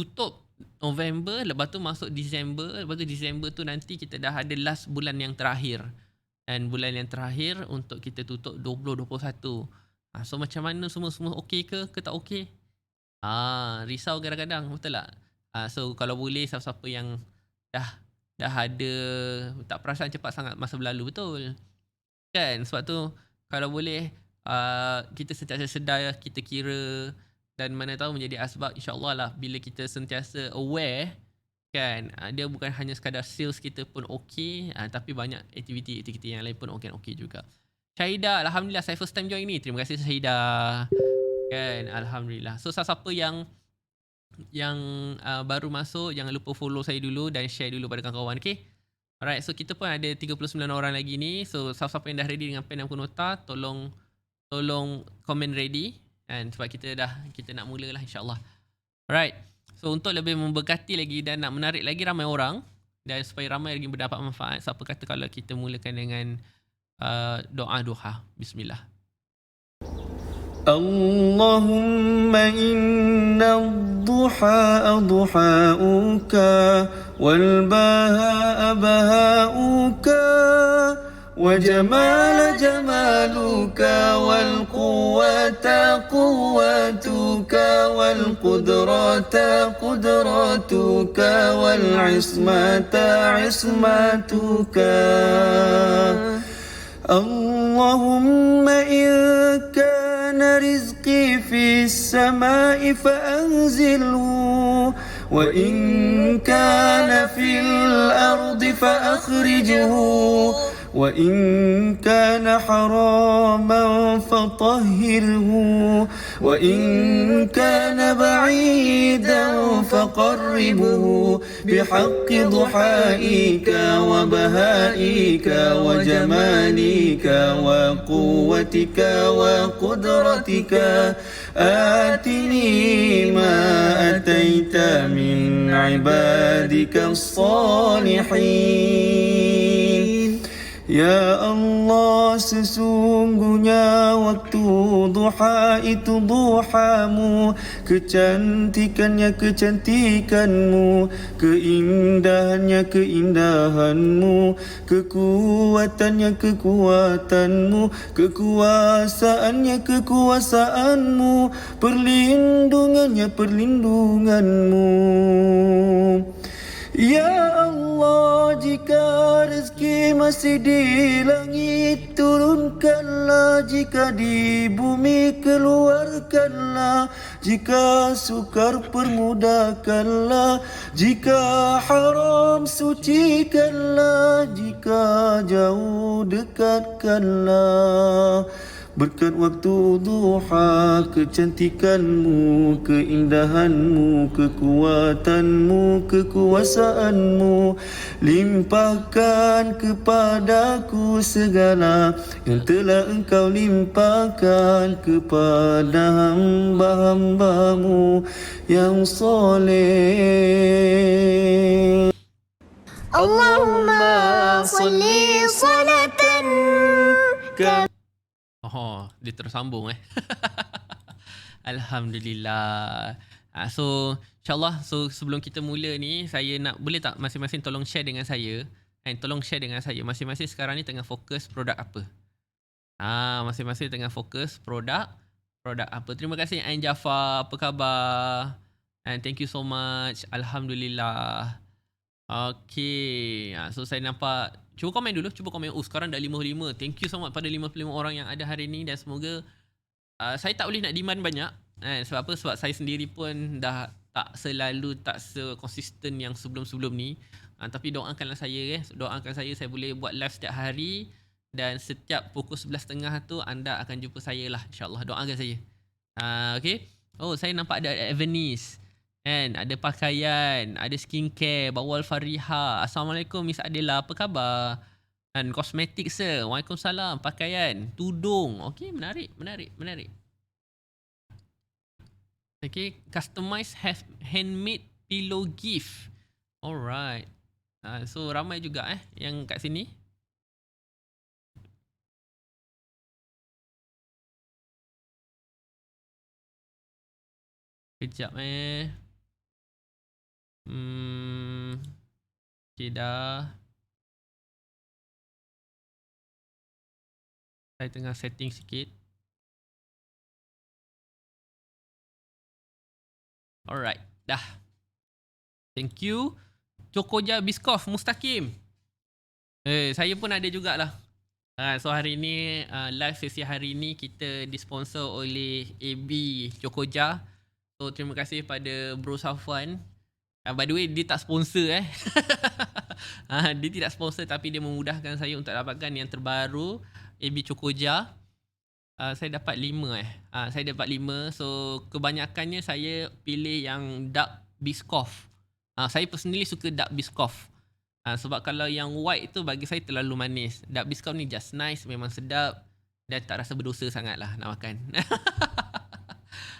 tutup November, lepas tu masuk Disember, lepas tu Disember tu nanti kita dah ada last bulan yang terakhir. Dan bulan yang terakhir untuk kita tutup 2021. So macam mana semua okey ke tak okey? Risau kadang-kadang, betul tak? So kalau boleh siapa-siapa yang dah ada tak perasan cepat sangat masa berlalu, betul? Kan? Sebab tu kalau boleh kita sentiasa sedar, kita kira dan mana tahu menjadi asbab insya-Allah lah bila kita sentiasa aware kan, dia bukan hanya sekadar sales kita pun okey, tapi banyak aktiviti-aktiviti yang lain pun okey juga. Syahidah, alhamdulillah saya first time join ni. Terima kasih Syahidah. Kan, alhamdulillah. So siapa-siapa yang baru masuk, jangan lupa follow saya dulu dan share dulu pada kawan-kawan, okey? Alright, so kita pun ada 39 orang lagi ni. So siapa-siapa yang dah ready dengan pen dan buku nota, tolong komen ready kan, sebab kita nak mulalah insya-Allah. Alright. So untuk lebih memberkati lagi dan nak menarik lagi ramai orang dan supaya ramai lagi mendapat manfaat, siapa kata kalau kita mulakan dengan doa duha. Bismillah. اللهم إن الضحى ضحاؤك والبهاء بهاؤك وجمال جمالك والقوة قوتك والقدرة قدرتك والعصمة عصمتك اللهم إن كان رزقي في السماء فأنزله وإن كان في الأرض فأخرجه وإن كان حراما فطهره وإن كان بعيدا فقربه بحق ضحائك وبهائك وجمالك وقوتك وقدرتك آتني ما أتيت من عبادك الصالحين. Ya Allah, sesungguhnya waktu duha itu duhamu, kecantikannya kecantikanmu, keindahannya keindahanmu, kekuatannya kekuatanmu, kekuasaannya kekuasaanmu, perlindungannya perlindunganmu. Ya Allah, jika rezeki masih di langit turunkanlah, jika di bumi keluarkanlah, jika sukar permudahkanlah, jika haram sucikanlah, jika jauh dekatkanlah. Berkat waktu duha, kecantikanmu, keindahanmu, kekuatanmu, kekuasaanmu, limpahkan kepadaku segala yang telah engkau limpahkan kepada hamba-hambamu yang soleh. Allahumma salli salatan Dia tersambung Alhamdulillah. So insyaAllah, so sebelum kita mula ni, saya nak, boleh tak masing-masing tolong share dengan saya, tolong share dengan saya masing-masing sekarang ni tengah fokus produk apa. Masing-masing tengah fokus produk apa. Terima kasih Ain Jafar, apa khabar? And thank you so much. Alhamdulillah. Okay, so saya nampak, cuba komen dulu, sekarang dah 55. Thank you so much pada 55 orang yang ada hari ni, dan semoga saya tak boleh nak demand banyak, sebab apa? Sebab saya sendiri pun dah tak selalu, tak sekonsisten yang sebelum-sebelum ni. Tapi doakanlah saya, doakan saya boleh buat live setiap hari, dan setiap pukul 11.30 tu anda akan jumpa saya lah, insyaAllah. Doakan saya. Okay. Oh, saya nampak ada Avenis. Ada pakaian, ada skincare, Bawal Fariha. Assalamualaikum Miss Adela, apa khabar? Dan kosmetik sir. Waalaikumsalam. Pakaian, tudung. Okey, menarik. Okay, customize handmade pillow gift. Alright. So ramai juga yang kat sini. Kejap Okay, dah. Saya tengah setting sikit. Alright, dah. Thank you. Cokoja Biskoff Mustaqim. Saya pun ada jugalah. So hari ni live sesi hari ni kita disponsor oleh AB Cokoja. So terima kasih pada Bro Safwan. By the way, dia tak sponsor dia tidak sponsor tapi dia memudahkan saya untuk dapatkan yang terbaru AB Cokoja. Saya dapat 5 saya dapat 5. So kebanyakannya saya pilih yang dark Biscoff. Saya personally suka dark Biscoff. Sebab kalau yang white tu bagi saya terlalu manis. Dark Biscoff ni just nice, memang sedap dan tak rasa berdosa sangat lah nak makan.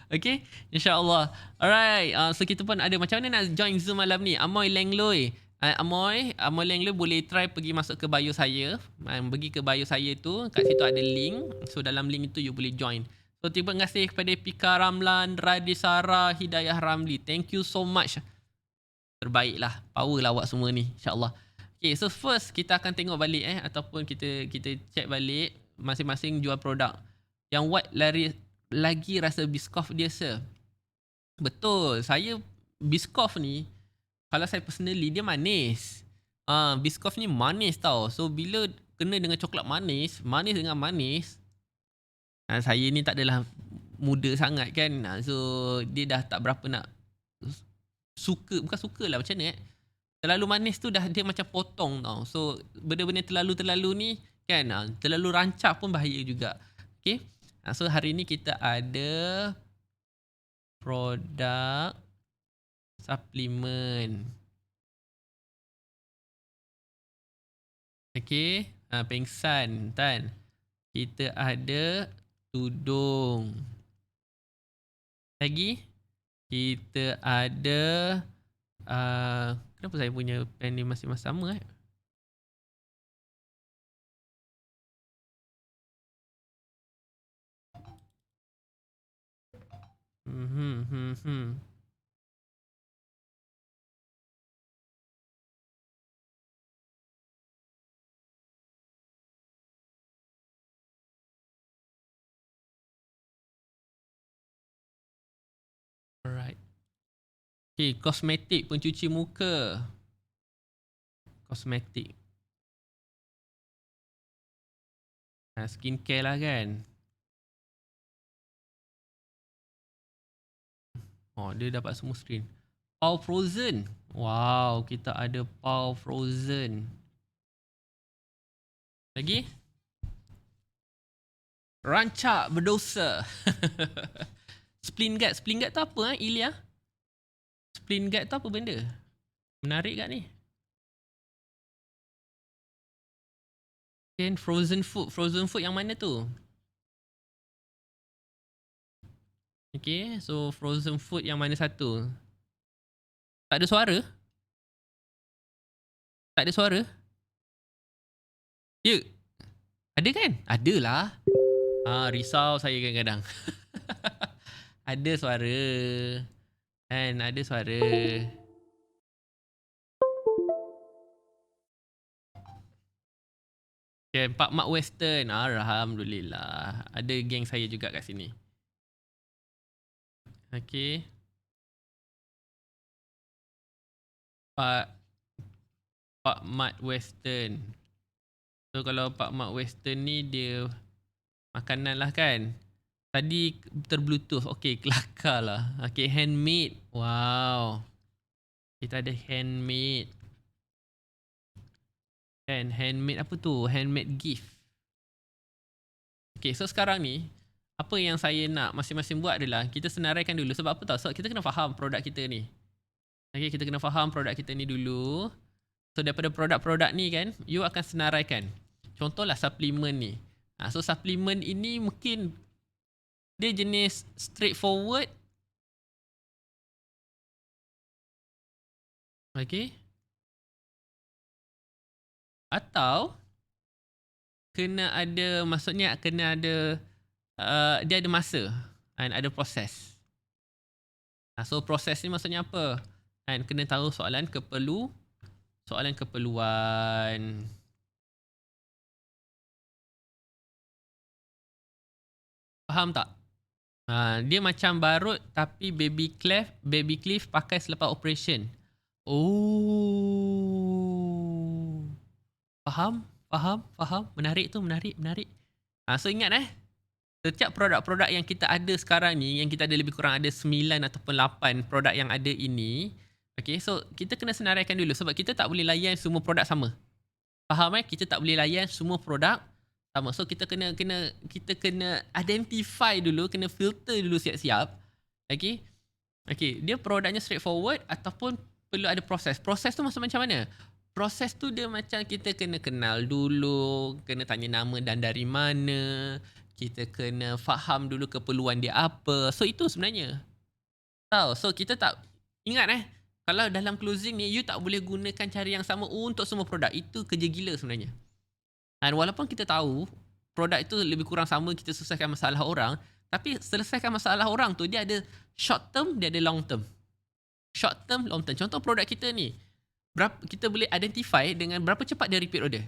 Okay, insyaAllah. Alright, so kita pun ada macam mana nak join Zoom malam ni. Amoy Lengloy. Amoy Lengloy boleh try pergi masuk ke bio saya. Pergi ke bio saya tu, kat situ ada link. So dalam link itu you boleh join. So terima kasih kepada Pika Ramlan, Radisara, Hidayah Ramli. Thank you so much. Terbaik lah. Power lah awak semua ni, insyaAllah. Okay, so first kita akan tengok balik ataupun kita check balik masing-masing jual produk. Yang white lagi rasa Biscoff dia sir. Betul. Saya Biscoff ni, kalau saya personally dia manis. Biscoff ni manis tau. So bila kena dengan coklat manis dengan manis, saya ni tak adalah muda sangat kan. So dia dah tak berapa nak suka, bukan suka lah macam mana terlalu manis tu dah dia macam potong tau. So benda-benda terlalu ni kan, terlalu rancak pun bahaya juga. Okay, so hari ni kita ada produk suplemen. Okay, pengsan kan. Kita ada tudung. Lagi kita ada kenapa saya punya pen ni masih sama Alright. Okay, kosmetik pencuci muka. Kosmetik. Skincare lah kan. Oh, dia dapat semua screen. Pau Frozen. Wow, kita ada Pau Frozen. Lagi? Rancak berdosa. Splint guard. Splint guard tu apa Ilya? Splint guard tu apa benda? Menarik kat ni. Then frozen food. Frozen food yang mana tu? Okay, so frozen food yang mana satu? Tak ada suara? Tak ada suara? Ya. Ada kan? Adalah. Risau saya kadang-kadang. Ada suara. Kan, ada suara. Okay, Pak Mak Western. Alhamdulillah. Ada geng saya juga kat sini. Okay. Pak Mak Western. So kalau Pak Mak Western ni dia makanan lah kan. Tadi terbluetooth. Okay, kelakar lah. Okay, handmade. Wow. Kita ada handmade. Kan, handmade apa tu? Handmade gift. Okay, so sekarang ni apa yang saya nak masing-masing buat adalah kita senaraikan dulu. Sebab apa tahu? Sebab kita kena faham produk kita ni. Okay, kita kena faham produk kita ni dulu. So daripada produk-produk ni kan, you akan senaraikan. Contohlah suplemen ni. So suplemen ini mungkin dia jenis straightforward. Okay. Atau kena ada, maksudnya kena ada dia ada masa dan ada proses. So proses ni maksudnya apa? Kena tahu soalan keperlu Soalan keperluan. Faham tak? Dia macam barut tapi baby Cliff pakai selepas operation. Oh. Faham? Faham? Menarik tu, menarik. So ingat setiap produk-produk yang kita ada sekarang ni, yang kita ada lebih kurang ada 9 ataupun 8 produk yang ada ini. Okay, so kita kena senaraikan dulu sebab kita tak boleh layan semua produk sama. Faham Kita tak boleh layan semua produk sama. So kita kena identify dulu, kena filter dulu siap-siap. Okay, dia produknya straightforward ataupun perlu ada proses. Proses tu macam mana? Proses tu dia macam kita kena kenal dulu, kena tanya nama dan dari mana, kita kena faham dulu keperluan dia apa. So itu sebenarnya. So kita tak ingat kalau dalam closing ni you tak boleh gunakan cara yang sama untuk semua produk. Itu kerja gila sebenarnya. Dan walaupun kita tahu produk itu lebih kurang sama, kita selesaikan masalah orang, tapi selesaikan masalah orang tu dia ada short term, dia ada long term. Short term, long term. Contoh produk kita ni, kita boleh identify dengan berapa cepat dia repeat order.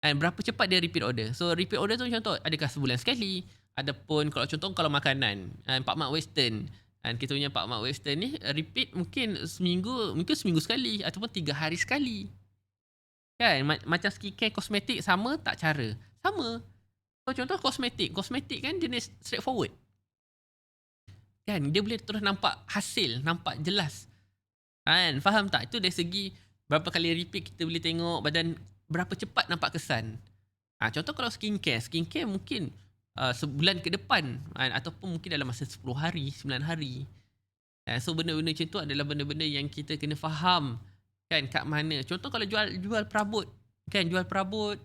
Dan berapa cepat dia repeat order. So repeat order tu contoh adakah sebulan sekali, adapun kalau makanan, Pak Mak Western, dan kita punya Pak Mak Western ni repeat mungkin seminggu sekali ataupun 3 hari sekali. Kan? Macam skincare, kosmetik sama tak cara? Sama. So contoh kosmetik kan jenis straightforward. Kan? Dia boleh terus nampak hasil, nampak jelas. Kan? Faham tak? Itu dari segi berapa kali repeat kita boleh tengok badan berapa cepat nampak kesan. Contoh kalau skincare mungkin sebulan ke depan ataupun mungkin dalam masa 10 hari, 9 hari. So benda-benda macam tu adalah benda-benda yang kita kena faham kan kat mana. Contoh kalau jual perabot, kan jual perabot.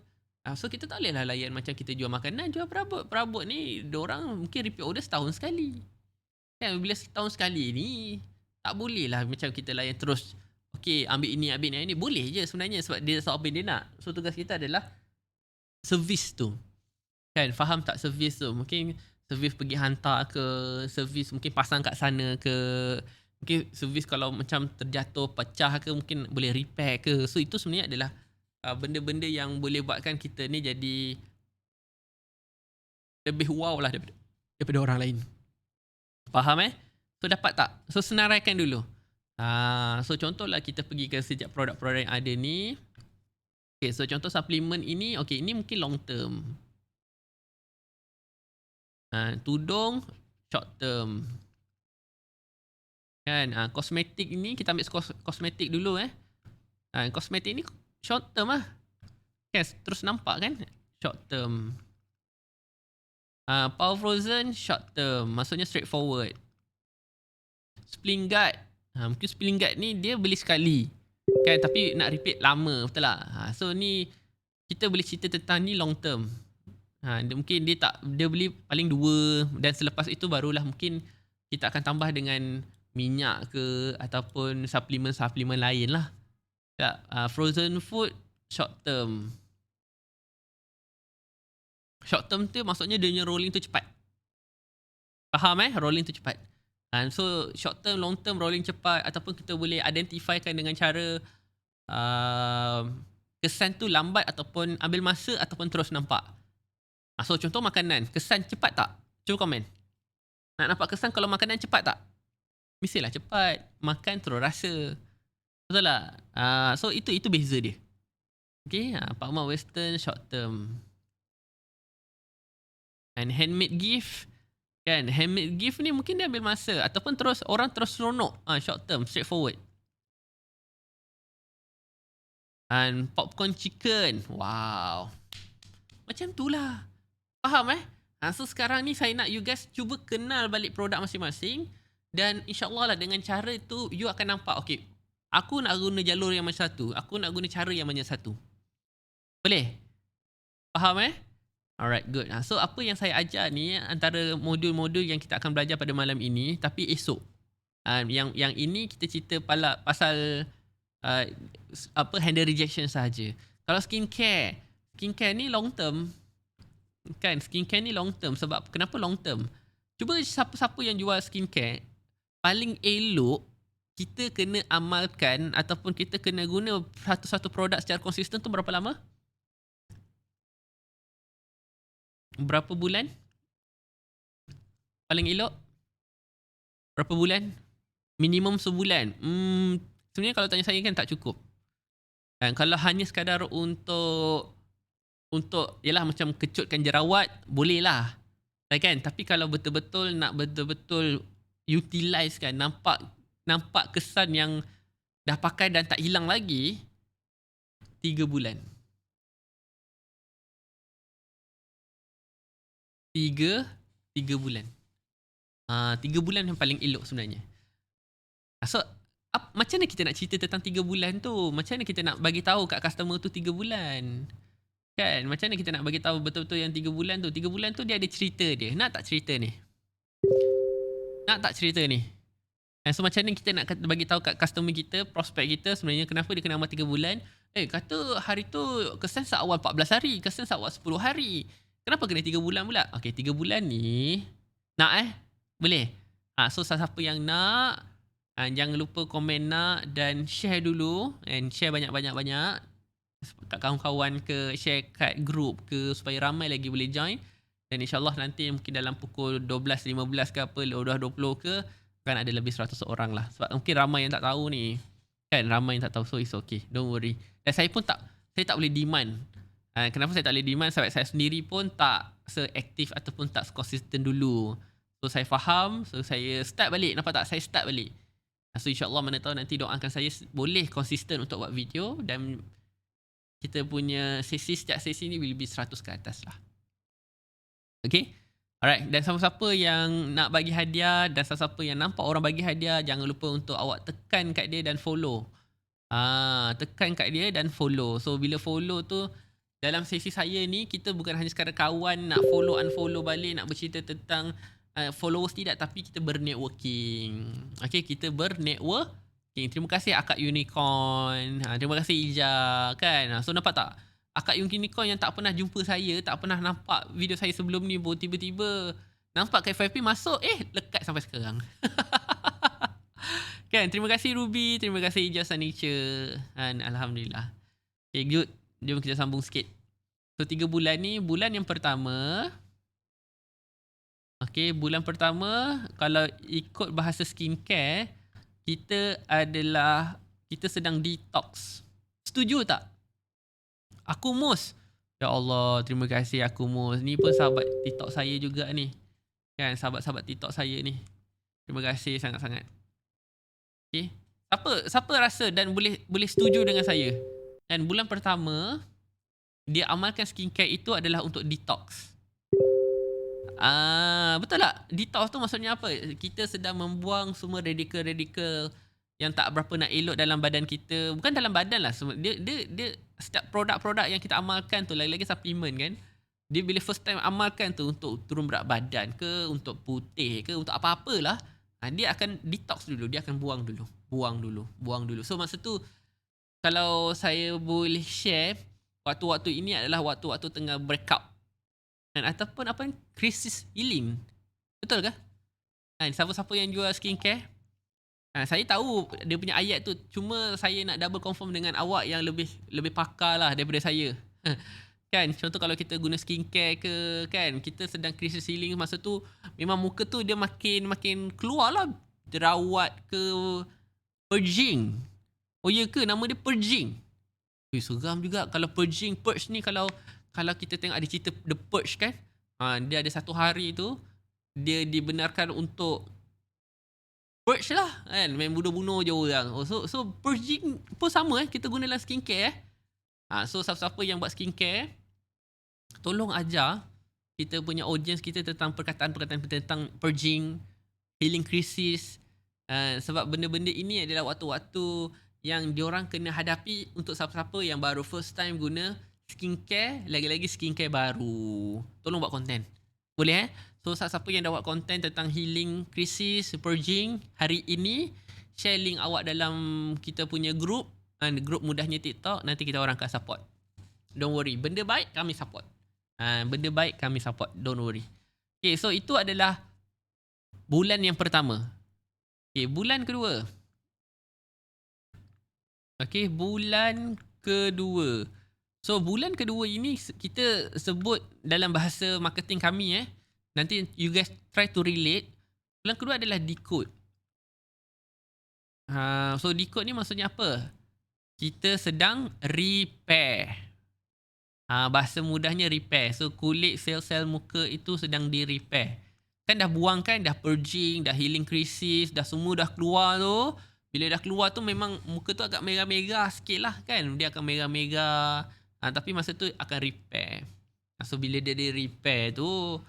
So kita tak boleh lah layan macam kita jual makanan, jual perabot. Perabot ni diorang mungkin repeat order setahun sekali. Kan bila setahun sekali ni tak boleh lah macam kita layan terus. Okay, ambil ini. Boleh je sebenarnya sebab dia apa dia nak. So tugas kita adalah servis tu. Kan, faham tak servis tu? Mungkin servis pergi hantar ke, servis mungkin pasang kat sana ke, mungkin servis kalau macam terjatuh, pecah ke, mungkin boleh repair ke. So itu sebenarnya adalah benda-benda yang boleh buatkan kita ni jadi lebih wow lah daripada orang lain. Faham So dapat tak? So senaraikan dulu. So contohlah kita pergi ke sejak produk-produk yang ada ni. Okay, so contoh suplemen ini, okay, ini mungkin long term. Tudung short term. Kan, kosmetik ni kita ambil kosmetik dulu kosmetik ni short term Yes, terus nampak kan? Short term. Power Frozen short term, maksudnya straightforward. Spleen Guard, mungkin Spleen Guard ni dia beli sekali kan, tapi nak repeat lama, betul tak? So ni kita boleh cerita tentang ni long term. Mungkin dia beli paling 2 dan selepas itu barulah mungkin kita akan tambah dengan minyak ke ataupun suplemen lain lah. Frozen food short term. Short term tu maksudnya dia punya rolling tu cepat. Faham rolling tu cepat. So short term, long term, rolling cepat, ataupun kita boleh identifykan dengan cara kesan tu lambat ataupun ambil masa ataupun terus nampak. So contoh makanan, kesan cepat tak? Cuba komen. Nak nampak kesan kalau makanan cepat tak? Mestilah cepat. Makan terus rasa. Betul tak? So itu beza dia. Okay, Pak Mak Western short term. And handmade gift. Kan, handmade gift ni mungkin dia ambil masa ataupun orang terus seronok. Short term, straightforward. And popcorn chicken. Wow. Macam tu lah. Faham So sekarang ni saya nak you guys cuba kenal balik produk masing-masing. Dan insyaAllah lah dengan cara itu you akan nampak, okay, aku nak guna jalur yang macam satu, aku nak guna cara yang macam satu. Boleh? Faham Alright, good. So apa yang saya ajar ni antara modul-modul yang kita akan belajar pada malam ini, tapi esok. Yang ini kita cerita pasal handle rejection sahaja. Kalau skincare ni long term. Kan, skincare ni long term. Sebab kenapa long term? Cuba siapa-siapa yang jual skincare, paling elok kita kena amalkan ataupun kita kena guna satu-satu produk secara konsisten tu berapa lama? Berapa bulan? Paling elok? Berapa bulan? Minimum sebulan. Sebenarnya kalau tanya saya kan tak cukup. Dan kalau hanya sekadar untuk yalah macam kecutkan jerawat, boleh lah. Kan? Tapi kalau betul-betul nak betul-betul utilize kan, nampak kesan yang dah pakai dan tak hilang lagi, 3 bulan. 3 bulan. 3 bulan yang paling elok sebenarnya. So, macam mana kita nak cerita tentang 3 bulan tu? Macam mana kita nak bagi tahu kat customer tu 3 bulan? Kan? Macam mana kita nak bagi tahu betul-betul yang 3 bulan tu? 3 bulan tu dia ada cerita dia. Nak tak cerita ni? Nak tak cerita ni? So macam mana kita nak bagi tahu kat customer kita, prospek kita sebenarnya kenapa dia kena amal 3 bulan? Kata hari tu kesan seawal 14 hari, kesan seawal 10 hari. Kenapa kena 3 bulan pula? Okay, 3 bulan ni nak boleh? So siapa yang nak, jangan lupa komen nak dan share dulu, and share banyak-banyak kat kawan-kawan ke, share kat group ke supaya ramai lagi boleh join. Dan insyaAllah nanti mungkin dalam pukul 12.15 ke apa, 12.20 ke, kan ada lebih 100 orang lah. Sebab mungkin ramai yang tak tahu ni. Kan, ramai yang tak tahu. So it's okay, don't worry. Dan saya tak boleh demand. Kenapa saya tak boleh demand? Sebab saya sendiri pun tak se-aktif ataupun tak konsisten dulu. So saya faham, so saya start balik. Nampak tak? Saya start balik. So insyaAllah mana tahu nanti doakan saya boleh konsisten untuk buat video dan kita punya setiap sesi ni will be 100 ke atas lah. Okay? Alright, dan siapa-siapa yang nak bagi hadiah dan siapa-siapa yang nampak orang bagi hadiah, jangan lupa untuk awak tekan kat dia dan follow. Tekan kat dia dan follow. So bila follow tu, dalam sesi saya ni, kita bukan hanya sekadar kawan nak follow unfollow balik, nak bercerita tentang followers tidak, tapi kita bernetworking. Okay, kita bernetworking. Terima kasih Akak Unicorn. Terima kasih Ija. Kan? So nampak tak? Akak Unicorn yang tak pernah jumpa saya, tak pernah nampak video saya sebelum ni, baru tiba-tiba nampak kat FYP masuk, lekat sampai sekarang. Kan, terima kasih Ruby, terima kasih Ijazah Nature. Alhamdulillah. Okay, good. Jom kita sambung sikit. So 3 bulan ni, bulan yang pertama. Okay, bulan pertama, kalau ikut bahasa skincare, kita sedang detox. Setuju tak? Akumus. Ya Allah, terima kasih Akumus. Ni pun sahabat TikTok saya juga ni. Kan, sahabat-sahabat TikTok saya ni. Terima kasih sangat-sangat. Okay. Siapa rasa dan boleh setuju dengan saya? Dan bulan pertama, dia amalkan skincare itu adalah untuk detox. Betul tak? Detox tu maksudnya apa? Kita sedang membuang semua radikal-radikal yang tak berapa nak elok dalam badan kita. Bukan dalam badan lah. Dia setiap produk-produk yang kita amalkan tu, lagi-lagi suplemen kan, dia bila first time amalkan tu untuk turun berat badan ke, untuk putih ke, untuk apa-apalah, dia akan detox dulu. Dia akan buang dulu. So masa tu, kalau saya boleh share, waktu-waktu ini adalah waktu-waktu tengah breakout ataupun krisis healing. Betul ke? Siapa-siapa yang jual skincare, saya tahu dia punya ayat tu, cuma saya nak double confirm dengan awak yang lebih pakar lah daripada saya. Kan, contoh kalau kita guna skincare ke, kan, kita sedang krisis healing masa tu, memang muka tu dia makin keluar lah jerawat ke, purging. Oh ya ke, nama dia purging? Seram juga kalau purging. Purge ni kalau kita tengok ada cerita The Purge kan, dia ada satu hari tu dia dibenarkan untuk purge lah kan, main bunuh-bunuh je orang. So purging pun sama kita guna dalam skincare. So siapa-siapa yang buat skincare, tolong ajar kita punya audience kita tentang perkataan-perkataan tentang purging, healing crisis. Sebab benda-benda ini adalah waktu-waktu yang diorang kena hadapi untuk siapa-siapa yang baru first time guna skincare, lagi-lagi skincare baru. Tolong buat konten. Boleh So siapa yang dah buat konten tentang healing crisis, purging hari ini, share link awak dalam kita punya group, group mudahnya TikTok, nanti kita orang akan support. Don't worry, benda baik kami support. Don't worry. Okay, so itu adalah bulan yang pertama. Okay, bulan kedua. Okey, bulan kedua. So, bulan kedua ini kita sebut dalam bahasa marketing kami nanti you guys try to relate. Bulan kedua adalah decode. So decode ni maksudnya apa? Kita sedang repair. Bahasa mudahnya repair. So, kulit sel-sel muka itu sedang di-repair. Kan dah buang kan, dah purging, dah healing creases, dah semua dah keluar tu. Bila dah keluar tu memang muka tu agak merah-merah sikit lah kan. Dia akan merah-merah. Tapi masa tu akan repair. So, bila dia repair tu,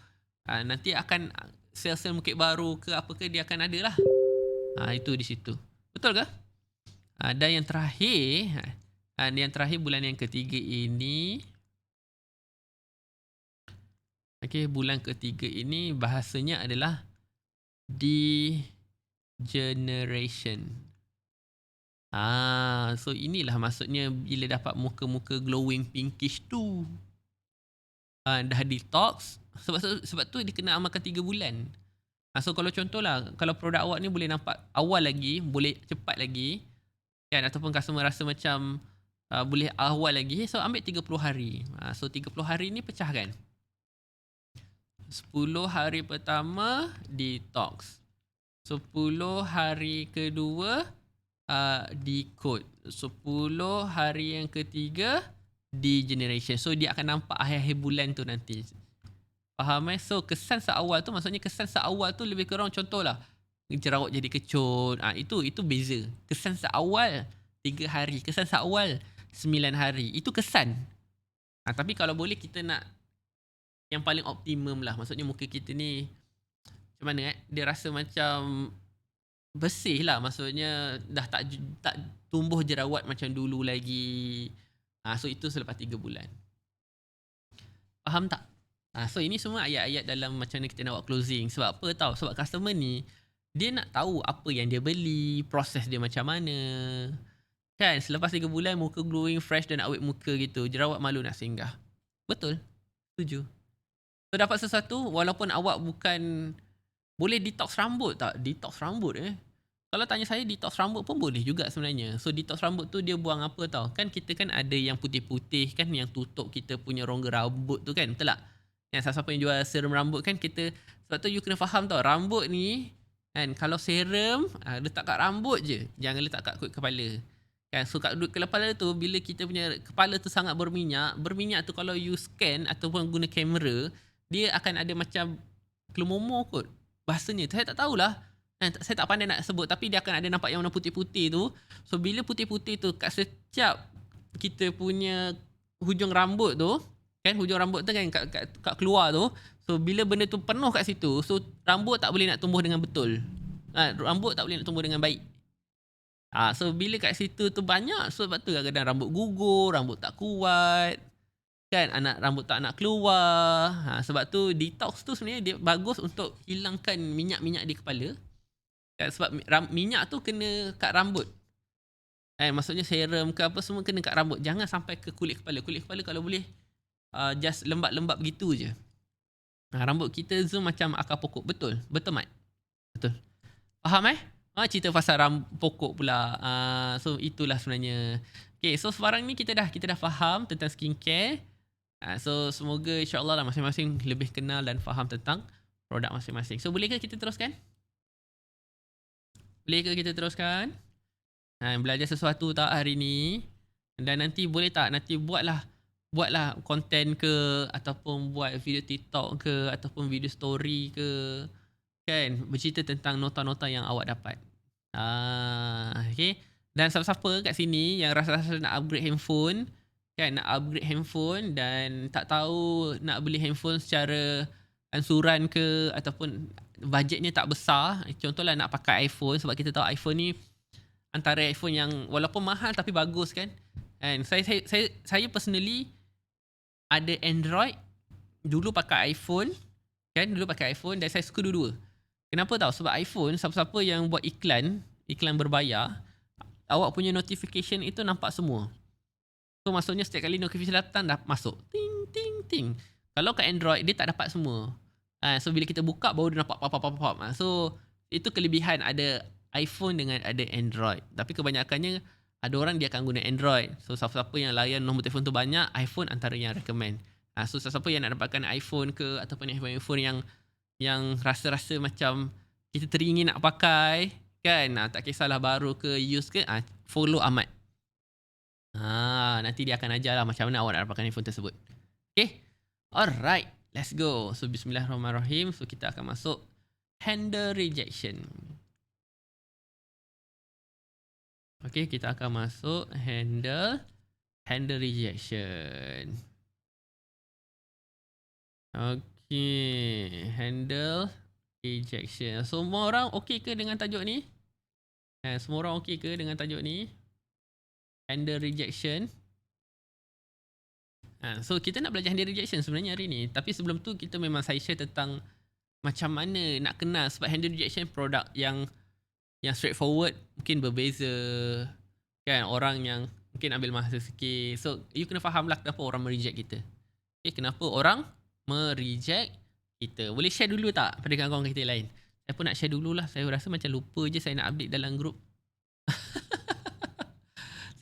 nanti akan sel-sel muka baru ke apa ke dia akan ada lah. Itu di situ. Betul ke? Dan yang terakhir, bulan yang ketiga ini, okey, bulan ketiga ini bahasanya adalah degeneration. So inilah maksudnya bila dapat muka-muka glowing pinkish tu. Dah detox. Sebab tu dia kena amalkan 3 bulan. So kalau contohlah, kalau produk awak ni boleh nampak awal lagi, boleh cepat lagi, kan, ataupun customer rasa macam boleh awal lagi, so ambil 30 hari. So 30 hari ni pecahkan. 10 hari pertama detox. 10 hari kedua decode. 10 hari yang ketiga degeneration. So dia akan nampak akhir-akhir bulan tu nanti. Faham So kesan seawal tu maksudnya kesan seawal tu lebih kurang contohlah jerawat jadi kecut. Itu beza. Kesan seawal 3 hari, kesan seawal 9 hari. Itu kesan. Tapi kalau boleh kita nak yang paling optimum lah. Maksudnya muka kita ni macam mana dia rasa macam bersih lah. Maksudnya dah tak tumbuh jerawat macam dulu lagi. So itu selepas 3 bulan. Faham tak? So ini semua ayat-ayat dalam macam mana kita nak buat closing. Sebab apa tahu? Sebab customer ni dia nak tahu apa yang dia beli, proses dia macam mana. Kan selepas 3 bulan muka glowing, fresh dan awet muka gitu, jerawat malu nak singgah. Betul? Setuju. So dapat sesuatu walaupun awak bukan boleh detox rambut tak? Detox rambut Kalau tanya saya detox rambut pun boleh juga sebenarnya. So detox rambut tu dia buang apa tau? Kan kita kan ada yang putih-putih kan yang tutup kita punya rongga rambut tu kan, betul tak? Yang siapa yang jual serum rambut kan kita, sebab tu you kena faham tau, rambut ni kan kalau serum letak kat rambut je, jangan letak kat kulit kepala. Kan so kat kulit kepala tu bila kita punya kepala tu sangat berminyak tu kalau you scan ataupun guna kamera, dia akan ada macam kelumomo kot. Bahasanya saya tak tahulah. Saya tak pandai nak sebut tapi dia akan ada nampak yang warna putih-putih tu. So bila putih-putih tu kat setiap kita punya hujung rambut tu, kan hujung rambut tu kan kat keluar tu. So bila benda tu penuh kat situ, so rambut tak boleh nak tumbuh dengan betul. Rambut tak boleh nak tumbuh dengan baik. So bila kat situ tu banyak, so sebab tu kadang-kadang rambut gugur, rambut tak kuat. Kan rambut tak nak keluar. Sebab tu detox tu sebenarnya dia bagus untuk hilangkan minyak-minyak di kepala. Kan, sebab minyak tu kena kat rambut. Maksudnya serum ke apa semua kena kat rambut. Jangan sampai ke kulit kepala. Kulit kepala kalau boleh just lembab-lembab gitu je. Rambut kita zoom macam akar pokok. Betul? Betul, Mat? Betul. Faham cerita pasal pokok pula. So itulah sebenarnya. Okay, so sekarang ni kita dah faham tentang skincare. So semoga insyaAllah lah masing-masing lebih kenal dan faham tentang produk masing-masing. So bolehkah kita teruskan? Belajar sesuatu tak hari ni? Dan nanti boleh tak nanti buatlah konten ke ataupun buat video TikTok ke ataupun video story ke, kan, bercerita tentang nota-nota yang awak dapat. Okay. Dan siapa-siapa kat sini yang rasa-rasa nak upgrade handphone, kan, nak upgrade handphone dan tak tahu nak beli handphone secara ansuran ke ataupun bajetnya tak besar, contohlah nak pakai iPhone, sebab kita tahu iPhone ni antara iPhone yang walaupun mahal tapi bagus kan. And saya personally ada Android, dulu pakai iPhone, kan, dan saya suka dua-dua. Kenapa tahu? Sebab iPhone, siapa-siapa yang buat iklan berbayar, awak punya notification itu nampak semua. So maksudnya setiap kali notification datang dah masuk ting ting ting. Kalau kat Android dia tak dapat semua. So bila kita buka baru dia nampak pop. So itu kelebihan ada iPhone dengan ada Android. Tapi kebanyakannya Ada orang dia akan guna Android. So siapa-siapa yang layan nombor telefon tu banyak, iPhone antara yang recommend. So siapa yang nak dapatkan iPhone ke ataupun iPhone yang rasa-rasa macam kita teringin nak pakai kan, tak kisahlah baru ke used ke, follow Ahmad. Nanti dia akan ajar lah macam mana awak nak dapatkan iPhone tersebut. Okay, alright, let's go. So bismillahirrahmanirrahim. So kita akan masuk handle rejection. Okay, kita akan masuk handle rejection. Okay, handle rejection. Semua orang okey ke dengan tajuk ni? Semua orang okey ke dengan tajuk ni? Handle rejection. So kita nak belajar handle rejection sebenarnya hari ni. Tapi sebelum tu kita memang saya share tentang macam mana nak kenal, sebab handle rejection produk yang straightforward mungkin berbeza kan, orang yang mungkin ambil masa sikit. So you kena faham lah kenapa orang mereject kita. Okay, kenapa orang mereject kita. Boleh share dulu tak pada kawan-kawan kita lain? Saya pun nak share dululah. Saya rasa macam lupa je saya nak update dalam group.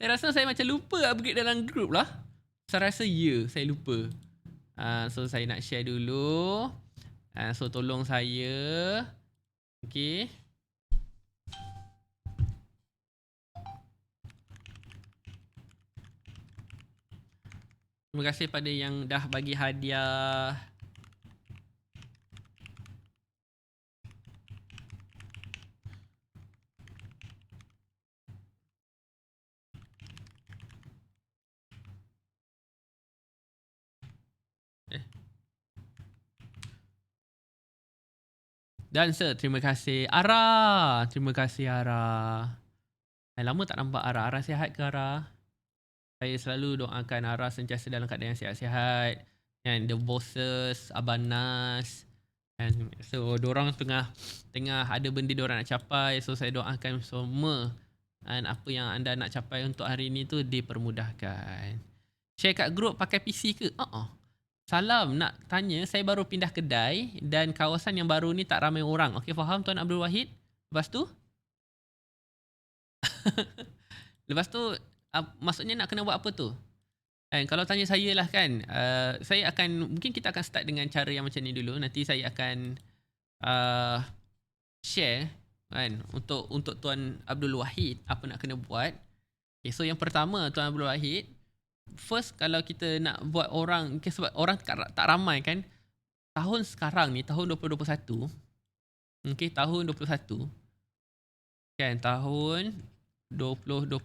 Saya rasa saya macam lupa upgrade dalam group lah. Saya rasa saya lupa. So saya nak share dulu. So tolong saya. Okay. Terima kasih pada yang dah bagi hadiah. Dancer, terima kasih. Ara, terima kasih Ara. Lama tak nampak Ara. Ara sihat ke Ara? Saya selalu doakan Ara sentiasa dalam keadaan yang sihat-sihat. And the bosses, Abang Nas. And so, diorang tengah ada benda diorang nak capai. So, saya doakan semua. Dan apa yang anda nak capai untuk hari ni tu dipermudahkan. Share kat group pakai PC ke? Salam, nak tanya, saya baru pindah kedai dan kawasan yang baru ni tak ramai orang. Okey, faham Tuan Abdul Wahid? Lepas tu? Lepas tu, maksudnya nak kena buat apa tu? Kalau tanya saya lah kan, saya akan, mungkin kita akan start dengan cara yang macam ni dulu. Nanti saya akan share kan, untuk Tuan Abdul Wahid apa nak kena buat. Okay, so yang pertama Tuan Abdul Wahid, first kalau kita nak buat orang, okay, sebab orang tak ramai kan, tahun sekarang ni, tahun 2021, okay, tahun 21 kan, tahun 2021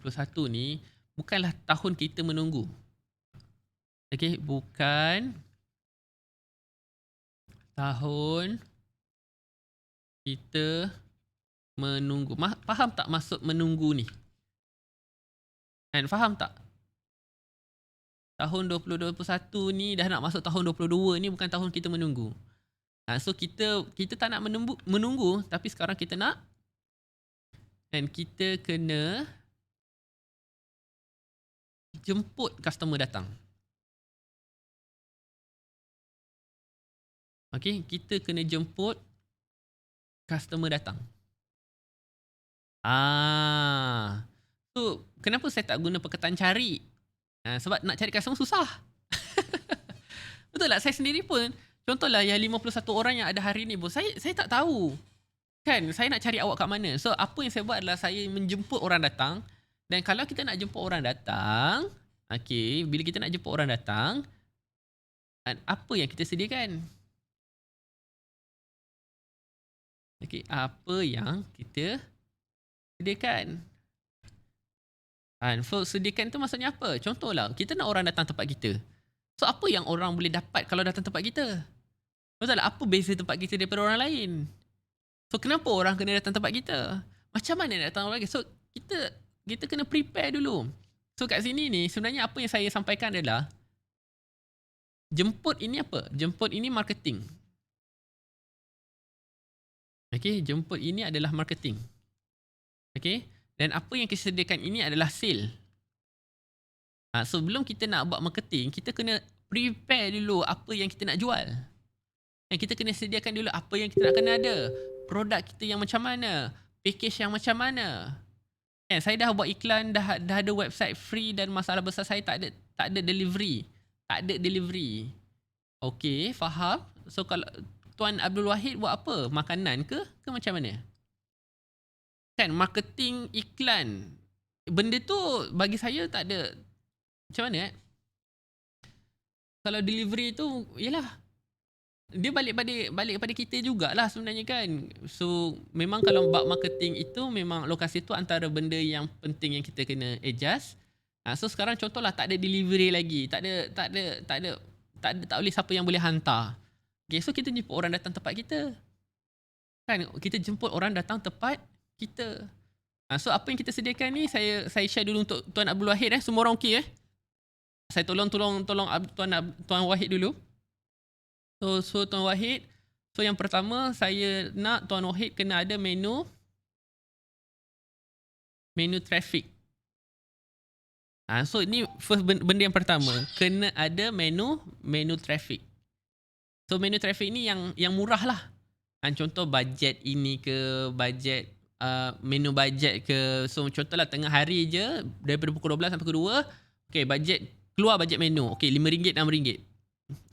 ni bukanlah tahun kita menunggu. Okay, bukan tahun kita menunggu. Faham tak maksud menunggu ni? Kan, faham tak? Tahun 2021 ni dah nak masuk tahun 22 ni, bukan tahun kita menunggu. So kita tak nak menunggu, tapi sekarang kita nak, dan kita kena jemput customer datang. Okay, kita kena jemput customer datang. So kenapa saya tak guna perkataan cari? Sebab nak cari customer susah. Betul tak? Saya sendiri pun, contohlah yang 51 orang yang ada hari ni pun, saya tak tahu. Kan, saya nak cari awak kat mana. So apa yang saya buat adalah saya menjemput orang datang. Dan kalau kita nak jemput orang datang, okay, bila kita nak jemput orang datang, apa yang kita sediakan? Okay, apa yang kita sediakan? So sediakan tu maksudnya apa? Contohlah, kita nak orang datang tempat kita. So apa yang orang boleh dapat kalau datang tempat kita? Betul tak? Apa beza tempat kita daripada orang lain? So kenapa orang kena datang tempat kita? Macam mana nak datang tempat kita? So kita kena prepare dulu. So kat sini ni sebenarnya apa yang saya sampaikan adalah, jemput ini apa? Jemput ini marketing. Okay, jemput ini adalah marketing. Okay, dan apa yang kita sediakan ini adalah sale. Sebelum kita nak buat marketing, kita kena prepare dulu apa yang kita nak jual. Dan kita kena sediakan dulu apa yang kita nak kena ada. Produk kita yang macam mana, package yang macam mana. Kan saya dah buat iklan, dah ada website free dan masalah besar saya tak ada delivery. Tak ada delivery. Okey, faham. So kalau Tuan Abdul Wahid buat apa? Makanan ke macam mana? Kan marketing iklan. Benda tu bagi saya tak ada macam mana Kalau delivery tu yalah dia balik kepada kita jugalah sebenarnya kan. So memang kalau bab marketing itu memang lokasi tu antara benda yang penting yang kita kena adjust. So sekarang contohlah tak ada delivery lagi. Tak boleh siapa yang boleh hantar. Okay, so kita jemput orang datang tempat kita. Kan kita jemput orang datang tempat kita. So apa yang kita sediakan ni saya share dulu untuk Tuan Abdul Wahid semua orang okey Saya tolong Tuan Wahid dulu. So Tuan Wahid, so yang pertama saya nak Tuan Wahid kena ada menu traffic. So ini first benda yang pertama, kena ada menu traffic. So menu traffic ni yang murah lah. Contoh bajet ini ke, bajet menu bajet ke. So contohlah tengah hari je daripada pukul 12 sampai pukul 2, okay, keluar bajet menu. Okay, RM5, RM6.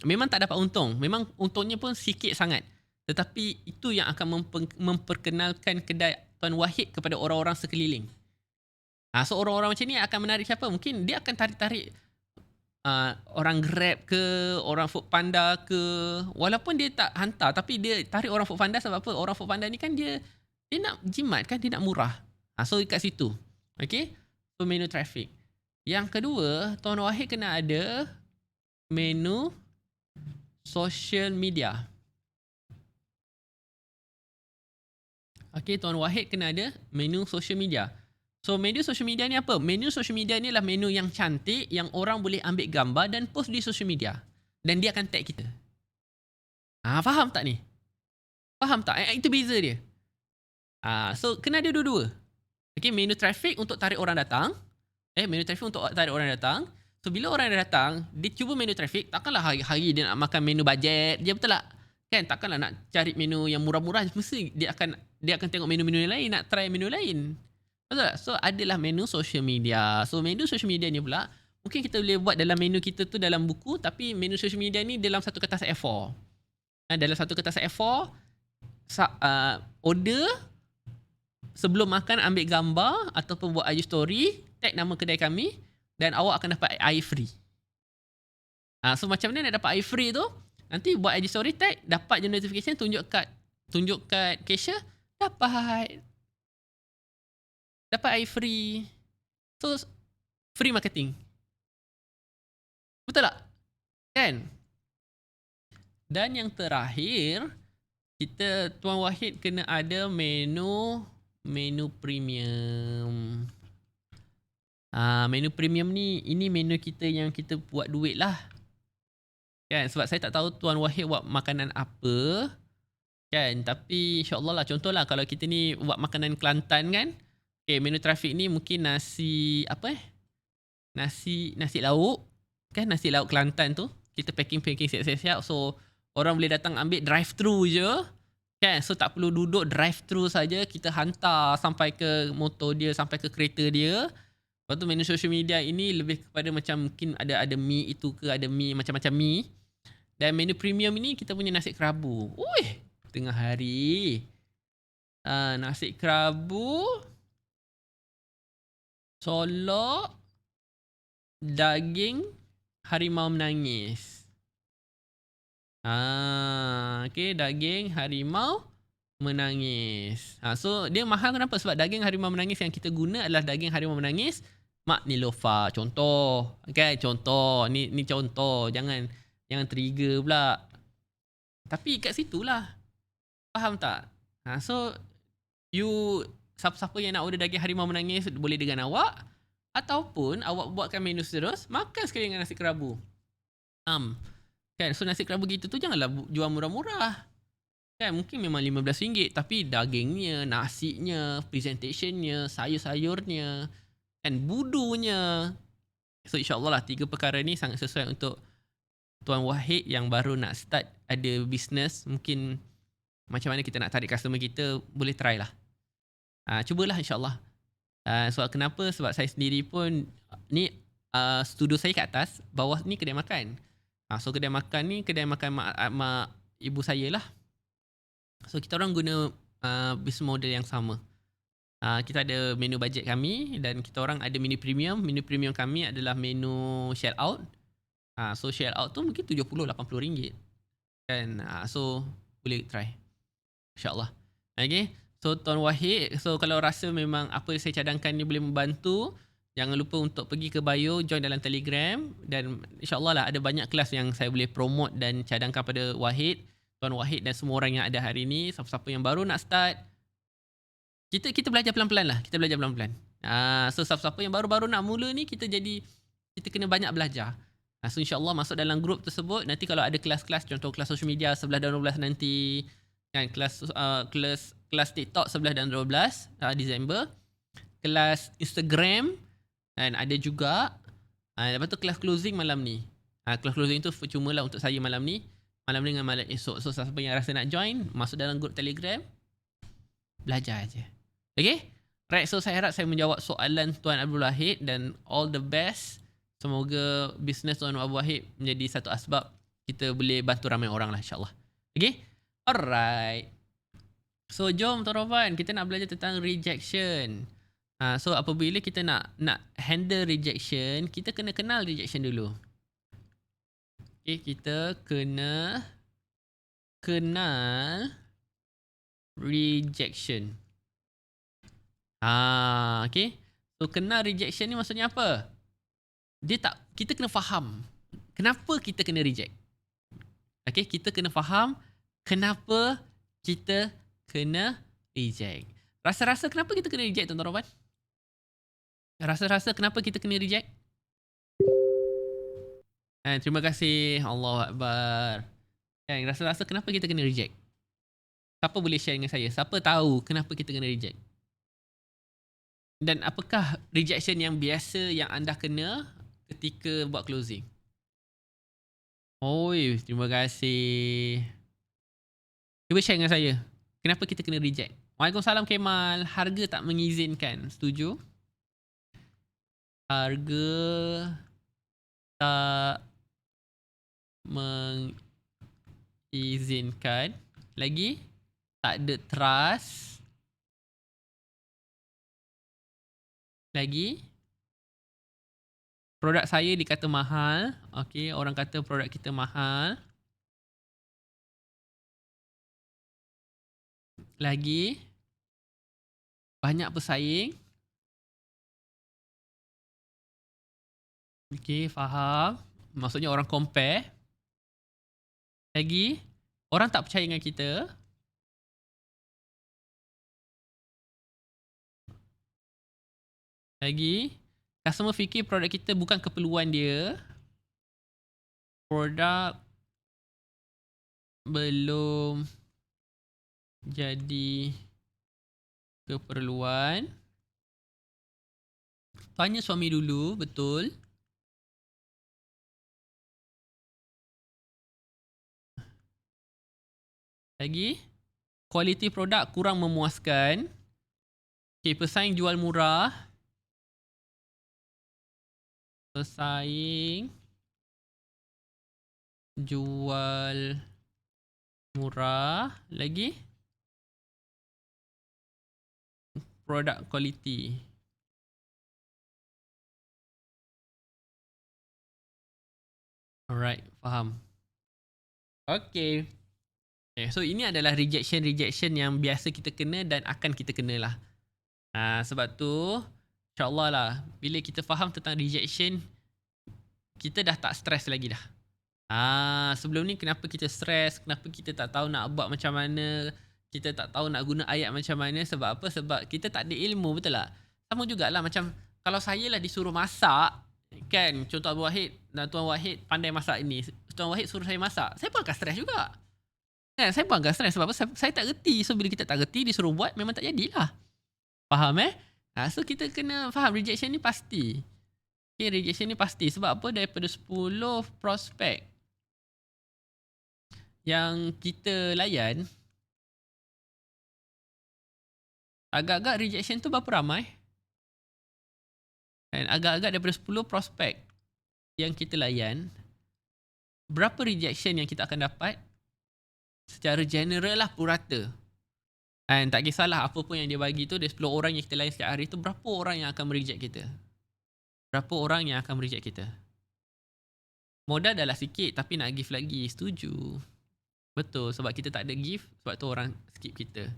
Memang tak dapat untung. Memang untungnya pun sikit sangat. Tetapi itu yang akan memperkenalkan kedai Tuan Wahid kepada orang-orang sekeliling. So orang-orang macam ni akan menarik siapa? Mungkin dia akan tarik orang Grab ke, orang Foodpanda ke. Walaupun dia tak hantar, tapi dia tarik orang Foodpanda sebab apa? Orang Foodpanda ni kan dia nak jimat kan, dia nak murah. So kat situ. Okay? So menu traffic. Yang kedua, Tuan Wahid kena ada menu social media. Okay, Tuan Wahid kena ada menu social media. So menu social media ni apa? Menu social media ni adalah menu yang cantik yang orang boleh ambil gambar dan post di social media. Dan dia akan tag kita. Faham tak ni? Faham tak? Itu beza dia. So kena ada dua-dua. Okay, menu traffic untuk tarik orang datang. Menu traffic untuk tarik orang datang. So bila orang dah datang, dia cuba menu traffic, takkanlah hari-hari dia nak makan menu bajet je, betul tak? Kan takkanlah nak cari menu yang murah-murah, mesti dia akan tengok menu-menu lain, nak try menu lain. Betul tak? So adalah menu social media. So menu social media ni pula mungkin kita boleh buat dalam menu kita tu dalam buku, tapi menu social media ni dalam satu kertas A4. Dalam satu kertas A4 order sebelum makan ambil gambar ataupun buat IG story, tag nama kedai kami. Dan awak akan dapat air free. So macam mana nak dapat air free tu? Nanti buat IG story tag, dapat je notification, tunjuk kat cashier, dapat air free. So free marketing. Betul tak? Kan? Dan yang terakhir, Tuan Wahid kena ada menu premium. Menu premium ni, ini menu kita yang kita buat duit lah. Kan? Sebab saya tak tahu Tuan Wahid buat makanan apa. Kan? Tapi insyaAllah lah, contohlah kalau kita ni buat makanan Kelantan kan. Okay, menu traffic ni mungkin nasi lauk. Kan? Nasi lauk Kelantan tu. Kita packing siap-siap. So, orang boleh datang ambil drive-thru je. Kan? So, tak perlu duduk drive-thru saja. Kita hantar sampai ke motor dia, sampai ke kereta dia. Lepas tu menu social media ini lebih kepada macam mungkin ada mie itu ke, ada mie macam-macam mie. Dan menu premium ini kita punya nasi kerabu. Tengah hari. Nasi kerabu, solok, daging harimau menangis. Okay, daging harimau menangis. So dia mahal kenapa? Sebab daging harimau menangis yang kita guna adalah daging harimau menangis Mak Nilofa. Contoh. Okay, contoh. Ni contoh. Jangan trigger pula. Tapi kat situlah. Faham tak? So siapa-siapa yang nak order daging harimau menangis boleh dengan awak. Ataupun awak buatkan menu terus, makan sekali dengan nasi kerabu. Kan? So nasi kerabu gitu tu janganlah jual murah-murah. Kan? Mungkin memang RM15, tapi dagingnya, nasinya, presentationnya, sayur-sayurnya, kan, budunya. So insyaAllah lah 3 perkara ni sangat sesuai untuk Tuan Wahid yang baru nak start ada business. Mungkin macam mana kita nak tarik customer kita, boleh try lah. Cubalah insyaAllah. Sebab kenapa? Sebab saya sendiri pun ni studio saya kat atas, bawah ni kedai makan. So kedai makan ni kedai makan mak ibu saya lah. So kita orang guna business model yang sama. Kita ada menu bajet kami dan kita orang ada menu premium. Menu premium kami adalah menu shell out. So shell out tu mungkin RM70-80 kan. So boleh try, InsyaAllah. Okay. So Tuan Wahid, so kalau rasa memang apa yang saya cadangkan ni boleh membantu, jangan lupa untuk pergi ke bio, join dalam Telegram, dan insyaAllah lah ada banyak kelas yang saya boleh promote dan cadangkan pada Wahid, Tuan Wahid dan semua orang yang ada hari ni. Siapa-siapa yang baru nak start, kita belajar pelan-pelan lah. Kita belajar pelan-pelan. So siapa-siapa yang baru-baru nak mula ni, kita kena banyak belajar. So insyaAllah masuk dalam grup tersebut. Nanti kalau ada kelas-kelas, contoh kelas social media 11 dan 12 nanti, kan, kelas TikTok 11 dan 12 Disember, kelas Instagram, dan ada juga lepas tu kelas closing malam ni. Kelas closing tu cuma lah untuk saya malam ni dengan malam esok. So siapa yang rasa nak join, masuk dalam grup Telegram, belajar aja. Okay? Right, so saya harap saya menjawab soalan Tuan Abdul Wahid, dan all the best. Semoga bisnes Tuan Abdul Wahid menjadi satu asbab kita boleh bantu ramai orang lah, insyaAllah. Okay? Alright. So jom Tuan Rovan, kita nak belajar tentang rejection. So apabila kita nak handle rejection, kita kena kenal rejection dulu. Okay, kita kena kenal rejection. Okay. So kenal rejection ni maksudnya apa? Kita kena faham kenapa kita kena reject. Okay, kita kena faham kenapa kita kena reject. Rasa-rasa kenapa kita kena reject, Tuan Rovan? Rasa-rasa kenapa kita kena reject? Terima kasih. Allahu Akbar. Rasa-rasa kenapa kita kena reject? Siapa boleh share dengan saya? Siapa tahu kenapa kita kena reject? Dan apakah rejection yang biasa yang anda kena ketika buat closing? Oi, terima kasih. Cuba share dengan saya. Kenapa kita kena reject? Waalaikumsalam Kemal. Harga tak mengizinkan. Setuju? Harga tak mengizinkan. Lagi? Tak ada trust. Lagi? Produk saya dikata mahal. Okay, orang kata produk kita mahal. Lagi? Banyak pesaing. Okay, faham. Maksudnya orang compare. Lagi? Orang tak percaya dengan kita. Lagi? Customer fikir produk kita bukan keperluan dia. Produk belum jadi keperluan. Tanya suami dulu, betul. Lagi? Kualiti produk kurang memuaskan. Okay, pesaing jual murah. Pesaing jual murah. Lagi? Produk kualiti. Alright, faham. Okay. So ini adalah rejection yang biasa kita kena dan akan kita kenalah. Sebab tu InsyaAllah lah, bila kita faham tentang rejection, kita dah tak stres lagi dah. Sebelum ni kenapa kita stres, kenapa kita tak tahu nak buat macam mana, kita tak tahu nak guna ayat macam mana. Sebab apa? Sebab kita tak ada ilmu, betul tak? Sama jugalah macam kalau saya lah disuruh masak, kan, contoh Abu Wahid dan Tuan Wahid pandai masak ini, Tuan Wahid suruh saya masak, saya pun akan stres juga. Kan, saya pun akan stres sebab apa? Saya tak reti. So bila kita tak reti, disuruh buat, memang tak jadilah. Faham so kita kena faham rejection ni pasti. Okay, rejection ni pasti. Sebab apa? Daripada 10 prospek yang kita layan, agak-agak rejection tu berapa ramai? Dan agak-agak daripada 10 prospek yang kita layan, berapa rejection yang kita akan dapat secara general lah, purata. Dan tak kisahlah apa pun yang dia bagi tu, dari 10 orang yang kita layan setiap hari tu, berapa orang yang akan mereject kita? Berapa orang yang akan mereject kita? Modal dah lah sikit, tapi nak give lagi. Setuju. Betul, sebab kita tak ada give, sebab tu orang skip kita.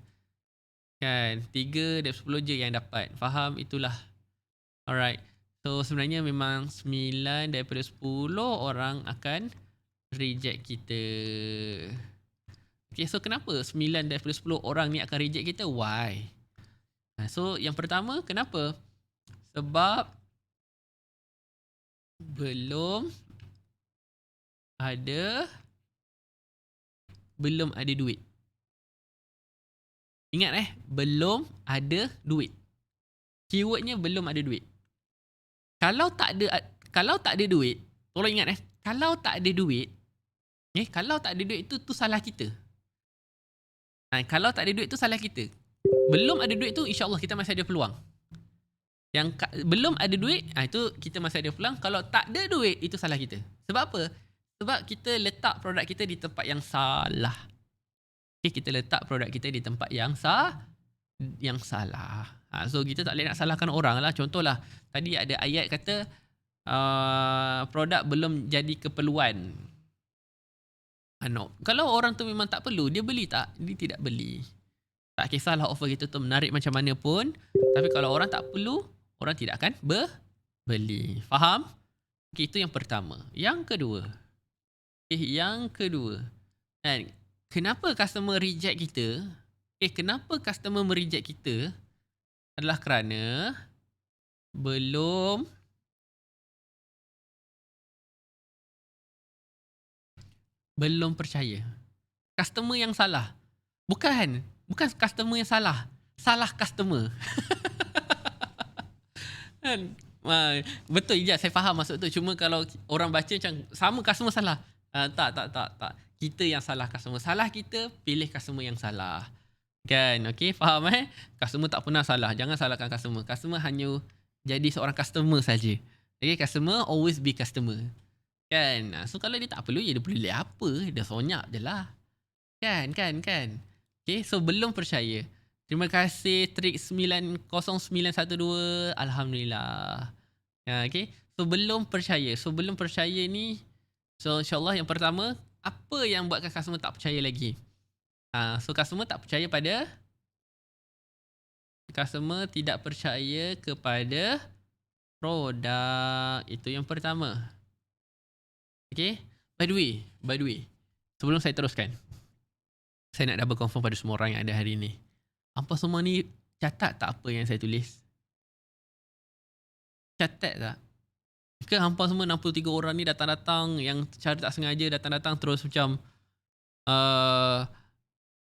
Kan, 3 dari 10 je yang dapat. Faham? Itulah. Alright. So, sebenarnya memang 9 daripada 10 orang akan reject kita. Okay, so kenapa 9 daripada 10 orang ni akan reject kita? Why? So, yang pertama, kenapa? Sebab belum ada duit. Ingat belum ada duit. Keywordnya belum ada duit. Kalau tak ada duit, tolong ingat kalau tak ada duit, kalau tak ada duit tu salah kita. Kalau tak ada duit tu salah kita. Belum ada duit tu insya-Allah kita masih ada peluang. Yang belum ada duit, itu kita masih ada peluang. Kalau tak ada duit, itu salah kita. Sebab apa? Sebab kita letak produk kita di tempat yang salah. Kita letak produk kita di tempat yang salah. So kita tak boleh nak salahkan orang lah. Contohlah, tadi ada ayat kata produk belum jadi keperluan. No. Kalau orang tu memang tak perlu, dia beli tak? Dia tidak beli. Tak kisahlah offer kita tu menarik macam mana pun, tapi kalau orang tak perlu, orang tidak akan beli. Faham? Okay, itu yang pertama. Yang kedua. And kenapa customer reject kita? Kenapa customer mereject kita? Adalah kerana belum percaya. Customer yang salah. Bukan customer yang salah. Salah customer. Kan? Betul Ijaz, saya faham maksud tu. Cuma kalau orang baca macam sama customer salah. Tak. Kita yang salah customer. Salah kita, pilih customer yang salah. Kan? Okay, faham Customer tak pernah salah. Jangan salahkan customer. Customer hanya jadi seorang customer saja. Okay, customer always be customer. Kan? So kalau dia tak perlu, dia beli apa? Dia sonyak je lah. Kan? Okay, so belum percaya. Terima kasih Trik 90912. Alhamdulillah. Okay, so belum percaya. Ni, so insyaAllah yang pertama, apa yang buatkan customer tak percaya lagi? So customer tak percaya pada, customer tidak percaya kepada produk. Itu yang pertama. Okay. By the way, sebelum saya teruskan, saya nak double confirm pada semua orang yang ada hari ni. Hampa semua ni catat tak apa yang saya tulis? Catat tak? Ke hampa semua 63 orang ni datang-datang, yang secara tak sengaja datang-datang terus macam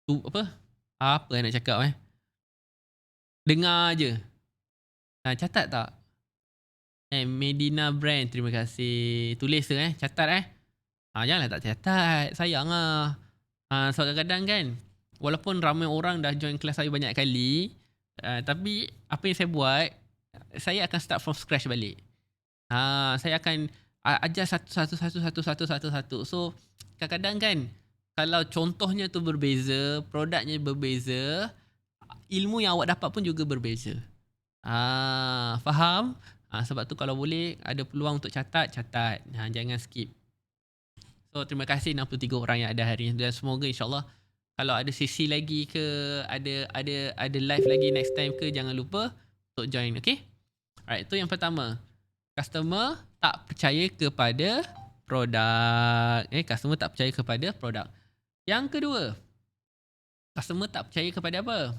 apa nak cakap dengar je. Catat tak? Medina Brand, terima kasih. Tulis tu catat janganlah tak catat. Sayang lah. So kadang-kadang kan, walaupun ramai orang dah join kelas saya banyak kali, tapi apa yang saya buat, saya akan start from scratch balik. Saya akan ajar satu-satu. So kadang-kadang kan, kalau contohnya tu berbeza, produknya berbeza, ilmu yang awak dapat pun juga berbeza. Faham? Sebab tu kalau boleh, ada peluang untuk catat. Jangan skip. So terima kasih 63 orang yang ada hari ini. Dan semoga insyaAllah kalau ada sesi lagi ke, ada live lagi next time ke, jangan lupa untuk join. Okay? Alright, itu yang pertama. Customer tak percaya kepada produk. Customer tak percaya kepada produk. Yang kedua, customer tak percaya kepada apa?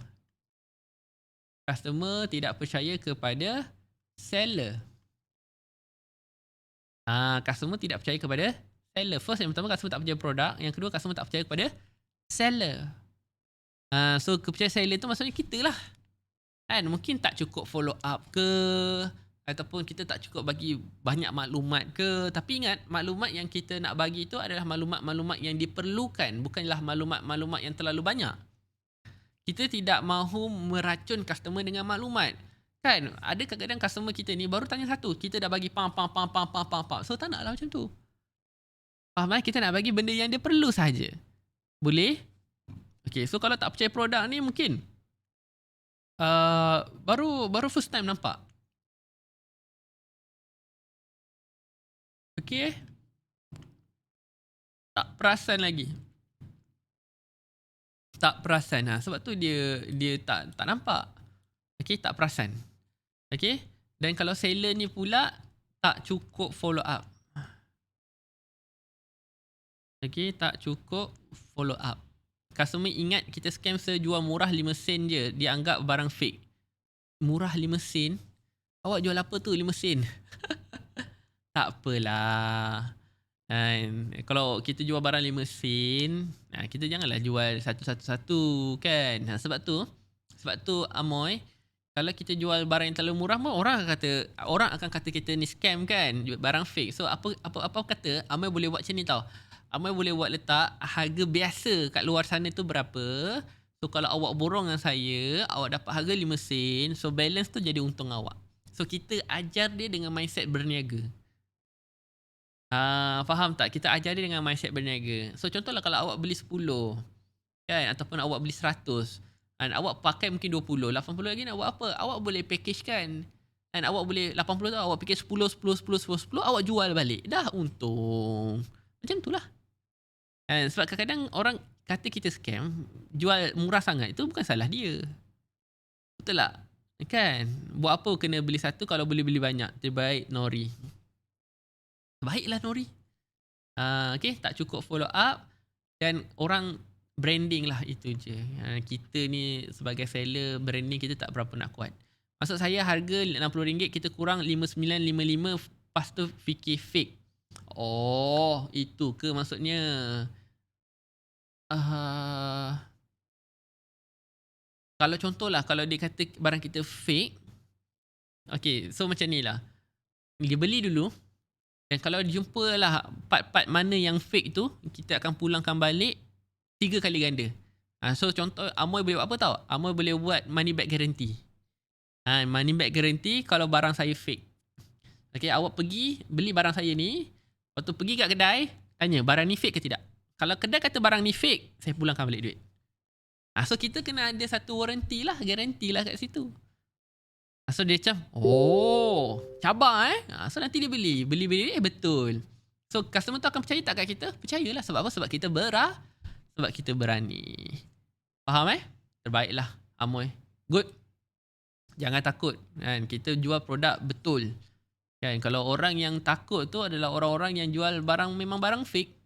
Customer tidak percaya kepada seller. Customer tidak percaya kepada seller. First, yang pertama, customer tak percaya produk. Yang kedua, customer tak percaya kepada seller. So kepercayaan seller tu maksudnya kita lah. Mungkin tak cukup follow up ke, ataupun kita tak cukup bagi banyak maklumat ke. Tapi ingat, maklumat yang kita nak bagi itu adalah maklumat-maklumat yang diperlukan, bukanlah maklumat-maklumat yang terlalu banyak. Kita tidak mahu meracun customer dengan maklumat. Kan ada kadang-kadang customer kita ni baru tanya satu, kita dah bagi pam pam pam pam pam pam pam. So tak naklah macam tu. Faham kan? Kita nak bagi benda yang dia perlu saja. Boleh? Okay, so kalau tak percaya produk ni mungkin baru first time nampak. Okay, tak perasan lagi. Tak perasan. Sebab tu dia tak nampak. Okay, tak perasan. Okay, dan kalau seller ni pula tak cukup follow up. Okay, tak cukup follow up. Customer ingat kita scam sejual murah 5 sen je. Dia anggap barang fake. Murah 5 sen? Awak jual apa tu 5 sen? Tak apalah. Kalau kita jual barang 5 sen, kita janganlah jual satu-satu kan. Sebab tu Amoy, kalau kita jual barang yang terlalu murah pun orang akan kata kita ni scam kan, barang fake. So apa kata Amoy boleh buat macam ni tau. Amoy boleh buat letak harga biasa kat luar sana tu berapa. So kalau awak borong dengan saya, awak dapat harga 5 sen. So balance tu jadi untung awak. So kita ajar dia dengan mindset berniaga. Faham tak? Kita ajar dia dengan mindset berniaga. So contohlah kalau awak beli 10 kan, ataupun awak beli 100 dan awak pakai mungkin 20, 80 lagi nak buat apa? Awak boleh package kan. Dan awak boleh 80 tu awak package 10, 10, 10, 10, 10, awak jual balik. Dah untung. Macam tu lah. Sebab kadang-kadang orang kata kita scam, jual murah sangat, itu bukan salah dia. Betul tak? Kan? Buat apa kena beli satu kalau boleh beli banyak? Terbaik Nori. Baiklah Nori. Okay, tak cukup follow up dan orang branding lah, itu je. Kita ni sebagai seller, branding kita tak berapa nak kuat. Maksud saya harga RM60 kita kurang 59.55, lepas tu fikir fake. Oh, itu ke maksudnya? Kalau contohlah kalau dia kata barang kita fake, okay, so macam ni lah. Dia beli dulu, dan kalau jumpa lah part-part mana yang fake tu, kita akan pulangkan balik 3 kali ganda. So contoh Amoy boleh buat apa tau? Amoy boleh buat money back guarantee. Money back guarantee kalau barang saya fake. Okay, awak pergi beli barang saya ni, lepas tu pergi kat kedai, tanya barang ni fake ke tidak. Kalau kedai kata barang ni fake, saya pulangkan balik duit. So kita kena ada satu warranty lah, guarantee lah kat situ. So dia macam, oh, cabar So nanti dia beli betul. So customer tu akan percaya tak kat kita? Percayalah. Sebab apa? Sebab kita berani. Faham Terbaiklah Amoy. Good. Jangan takut kan, kita jual produk betul. Kan, kalau orang yang takut tu adalah orang-orang yang jual barang memang barang fake.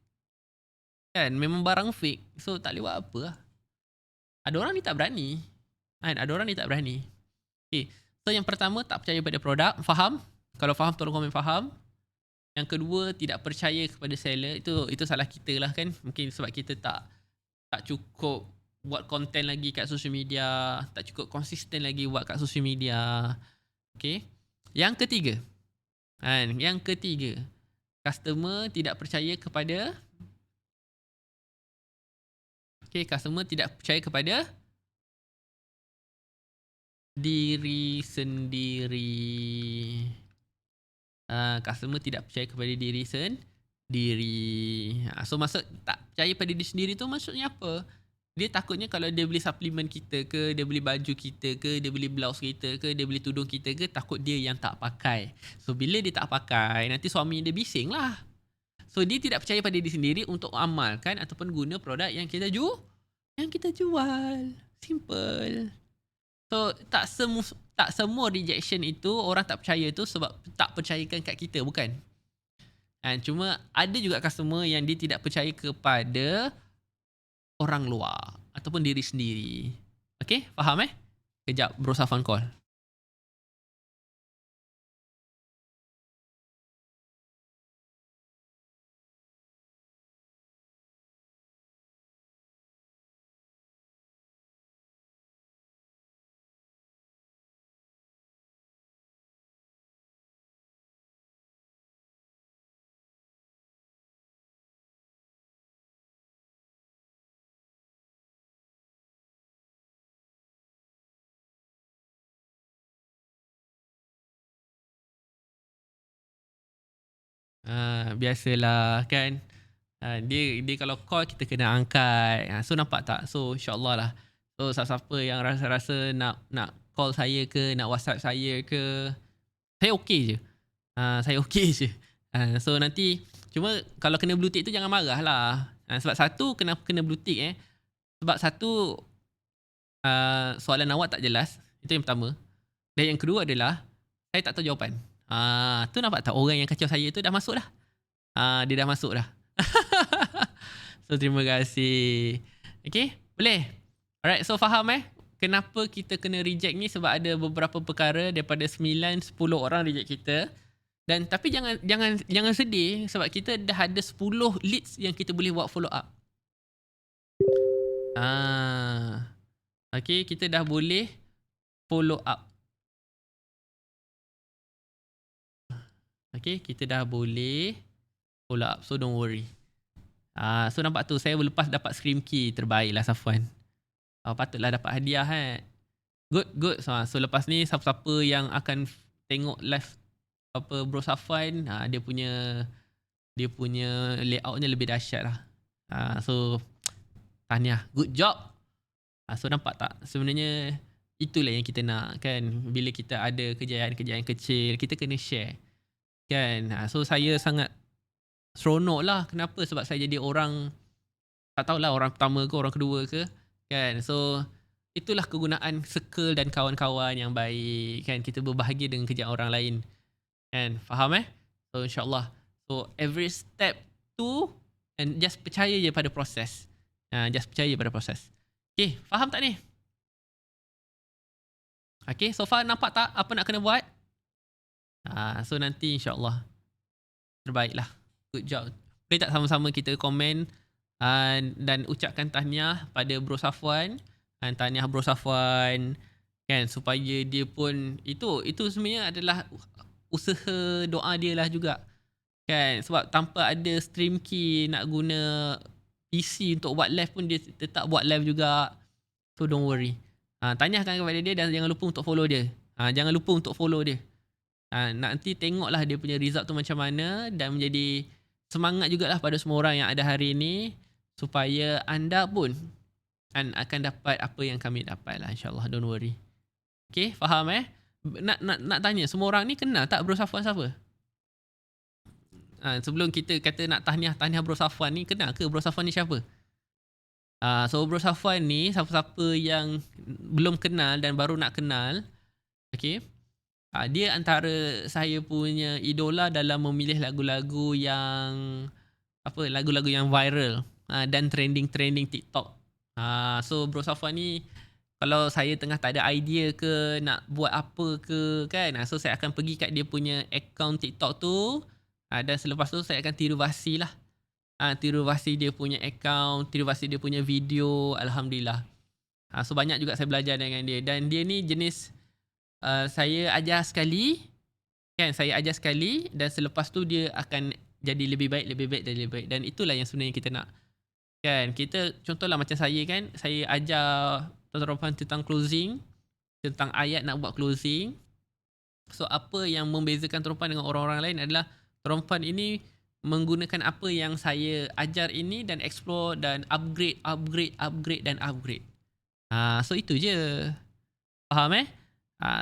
Kan, memang barang fake. So tak boleh buat apa lah. Ada orang ni tak berani. Ada orang ni tak berani. Okay. So yang pertama, tak percaya pada produk. Faham? Kalau faham, tolong komen faham. Yang kedua, tidak percaya kepada seller. Itu salah kita lah kan. Mungkin sebab kita tak cukup buat konten lagi kat social media. Tak cukup konsisten lagi buat kat social media. Okay. Yang ketiga. Customer tidak percaya kepada customer tidak percaya kepada diri sendiri. Customer tidak percaya kepada diri sendiri. So maksud tak percaya pada diri sendiri tu maksudnya apa? Dia takutnya kalau dia beli suplemen kita ke, dia beli baju kita ke, dia beli blouse kita ke, dia beli tudung kita ke, takut dia yang tak pakai. So bila dia tak pakai, nanti suami dia bising lah. So dia tidak percaya pada diri sendiri untuk amalkan ataupun guna produk yang kita jual. Simple. So tak semua rejection itu orang tak percaya tu sebab tak percayakan kat kita, bukan. Cuma ada juga customer yang dia tidak percaya kepada orang luar ataupun diri sendiri. Okay, faham Kejap, Bro Safwan call. Biasalah kan. Dia kalau call kita kena angkat. So nampak tak? So insyaAllah lah. So siapa-siapa yang rasa-rasa nak call saya ke, nak WhatsApp saya ke, saya okey je. Saya okey je. So nanti cuma kalau kena blue tick tu jangan marah lah. Sebab satu kenapa kena blue tick sebab satu soalan awak tak jelas. Itu yang pertama. Dan yang kedua adalah saya tak tahu jawapan. Tu nampak tak orang yang kacau saya tu dah masuk dah. Dia dah masuk dah. So terima kasih. Okay, boleh. Alright, so faham kenapa kita kena reject ni? Sebab ada beberapa perkara daripada 9-10 orang reject kita. Dan tapi jangan sedih sebab kita dah ada 10 leads yang kita boleh buat follow up. Okay, kita dah boleh follow up. Okay, kita dah boleh follow up. So don't worry. So nampak tu saya lepas dapat scream key, terbaik lah Safwan. Patutlah dapat hadiah Good. So lepas ni siapa-siapa yang akan tengok live Bro Safwan, dia punya layoutnya lebih dahsyat lah. So tahniah, good job. So nampak tak, sebenarnya itulah yang kita nak kan. Bila kita ada kejayaan-kejayaan kecil, kita kena share kan. So saya sangat seronok lah. Kenapa? Sebab saya jadi orang, tak tahulah orang pertama ke orang kedua ke kan. So itulah kegunaan circle dan kawan-kawan yang baik kan. Kita berbahagia dengan kejayaan orang lain kan. Faham So insyaAllah, so every step tu, and just percaya je pada proses. Just percaya pada proses. Okay, faham tak ni? Okay, so far nampak tak apa nak kena buat? So nanti insyaAllah terbaiklah. Good job. Boleh tak sama-sama kita komen dan ucapkan tahniah pada Bro Safwan. Tahniah Bro Safwan kan, supaya dia pun itu sebenarnya adalah usaha doa dia lah juga kan. Sebab tanpa ada stream key, nak guna PC untuk buat live pun dia tetap buat live juga. So don't worry. Tanyakan kepada dia dan jangan lupa untuk follow dia. Jangan lupa untuk follow dia. Nanti tengoklah dia punya result tu macam mana, dan menjadi semangat jugalah pada semua orang yang ada hari ini, supaya anda pun akan dapat apa yang kami dapat lah, insyaAllah. Don't worry. Okay, faham Nak tanya, semua orang ni kenal tak Bro Safwan siapa? Sebelum kita kata nak tahniah Bro Safwan ni, kenal ke Bro Safwan ni siapa? So Bro Safwan ni, siapa-siapa yang belum kenal dan baru nak kenal, okay, dia antara saya punya idola dalam memilih lagu-lagu yang lagu-lagu yang viral dan trending TikTok. So Bro Safwan ni, kalau saya tengah tak ada idea ke nak buat apa ke kan, so saya akan pergi kat dia punya account TikTok tu, dan selepas tu saya akan tiru basi lah. Tiru basi dia punya account, tiru basi dia punya video. Alhamdulillah. So banyak juga saya belajar dengan dia. Dan dia ni jenis saya ajar sekali kan, dan selepas tu dia akan jadi lebih baik. Dan itulah yang sebenarnya kita nak kan. Kita contohlah macam saya kan, saya ajar tuan-tuan tentang closing, tentang ayat nak buat closing. So apa yang membezakan tuan dengan orang-orang lain adalah tuan ini menggunakan apa yang saya ajar ini dan explore dan upgrade. So itu je. Faham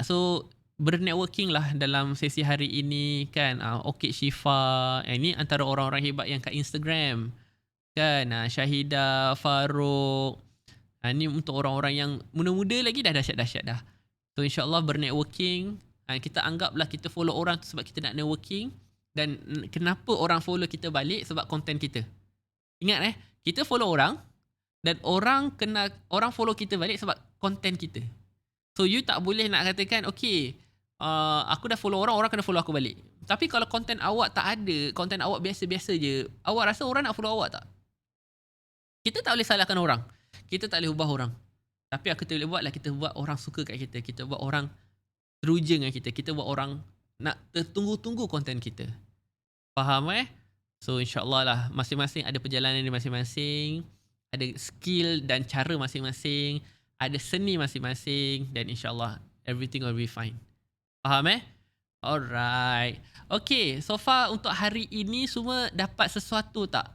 So bernetworking lah dalam sesi hari ini kan. Okey Syifa, ini antara orang-orang hebat yang kat Instagram kan. Syahidah, Farouk, ni untuk orang-orang yang muda-muda lagi dah dahsyat dah. So insyaAllah bernetworking. Kita anggaplah kita follow orang tu sebab kita nak networking. Dan kenapa orang follow kita balik? Sebab konten kita. Ingat kita follow orang, dan orang follow kita balik sebab konten kita. So you tak boleh nak katakan, okay, aku dah follow orang kena follow aku balik. Tapi kalau konten awak tak ada, konten awak biasa-biasa je, awak rasa orang nak follow awak tak? Kita tak boleh salahkan orang, kita tak boleh ubah orang. Tapi aku boleh buat lah, kita buat orang suka kat kita, kita buat orang teruja dengan kita buat orang nak tertunggu-tunggu konten kita. Faham So insyaAllah lah, masing-masing ada perjalanan dia masing-masing, ada skill dan cara masing-masing, ada seni masing-masing, dan insyaAllah everything will be fine. Faham Alright. Okay, so far untuk hari ini semua dapat sesuatu tak?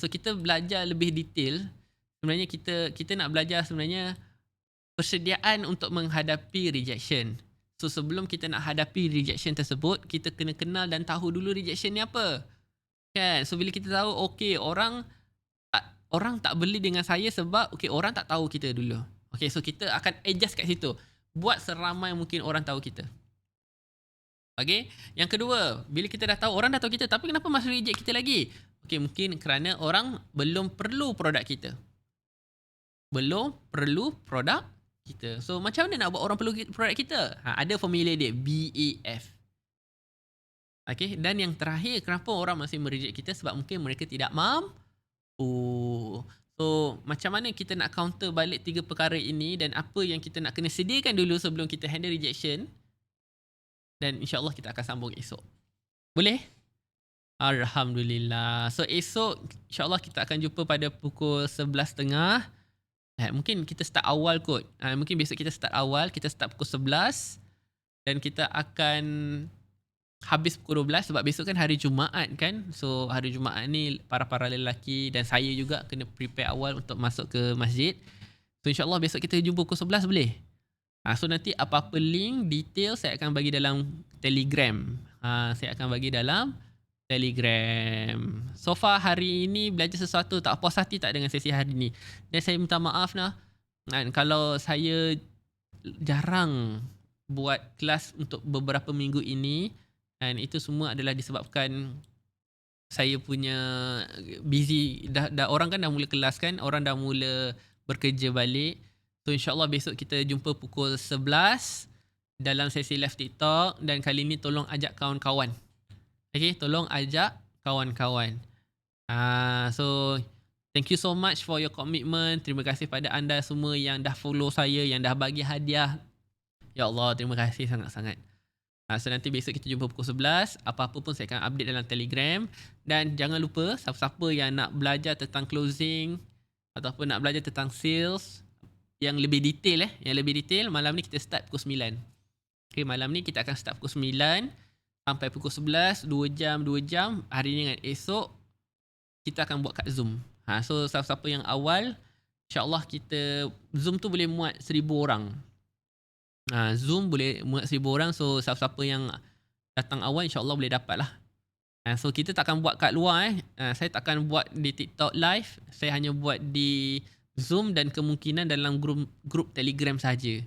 So kita belajar lebih detail. Sebenarnya kita nak belajar sebenarnya persediaan untuk menghadapi rejection. So sebelum kita nak hadapi rejection tersebut, kita kena kenal dan tahu dulu rejection ni apa. Kan? So bila kita tahu okay, orang tak beli dengan saya sebab okay, orang tak tahu kita dulu. Okay, so kita akan adjust kat situ. Buat seramai mungkin orang tahu kita. Okay. Yang kedua, bila kita dah tahu orang dah tahu kita, tapi kenapa masih reject kita lagi? Okay, mungkin kerana orang belum perlu produk kita. Belum perlu produk kita. So macam mana nak buat orang perlu produk kita? Ada formula dia, BAF. Okay. Dan yang terakhir, kenapa orang masih mereject kita? Sebab mungkin mereka tidak mampu. So macam mana kita nak counter balik 3 perkara ini dan apa yang kita nak kena sediakan dulu sebelum kita handle rejection? Dan insyaAllah kita akan sambung esok. Boleh? Alhamdulillah. So esok insyaAllah kita akan jumpa pada pukul 11.30. Mungkin kita start awal kot. Mungkin besok kita start awal. Kita start pukul 11. Dan kita akan habis pukul 12 sebab besok kan hari Jumaat kan. So hari Jumaat ni para-para lelaki dan saya juga kena prepare awal untuk masuk ke masjid. So insyaAllah besok kita jumpa pukul 11 boleh? So nanti apa-apa link, detail saya akan bagi dalam Telegram. Saya akan bagi dalam Telegram. So far hari ini belajar sesuatu tak? Puas hati tak dengan sesi hari ini? Dan saya minta maaf lah. Kalau saya jarang buat kelas untuk beberapa minggu ini. Dan itu semua adalah disebabkan saya punya busy. Dah orang kan dah mula kelas kan. Orang dah mula bekerja balik. So insyaAllah besok kita jumpa pukul 11 dalam sesi live TikTok. Dan kali ni tolong ajak kawan-kawan. Okay, tolong ajak kawan-kawan. So thank you so much for your commitment. Terima kasih pada anda semua yang dah follow saya, yang dah bagi hadiah. Ya Allah, terima kasih sangat-sangat. So nanti besok kita jumpa pukul 11. Apa-apa pun saya akan update dalam Telegram. Dan jangan lupa siapa-siapa yang nak belajar tentang closing ataupun nak belajar tentang sales yang lebih detail yang lebih detail, malam ni kita start pukul 9. Okay, malam ni kita akan start pukul 9 sampai pukul 11, 2 jam. Hari ni dengan esok kita akan buat kat Zoom. So siapa-siapa yang awal, insyaAllah kita Zoom tu boleh muat 1,000 orang. Zoom boleh muat 1,000 orang. So siapa-siapa yang datang awal insyaAllah boleh dapat lah. So kita takkan buat kat luar. Saya takkan buat di TikTok live. Saya hanya buat di Zoom dan kemungkinan dalam grup Telegram saja.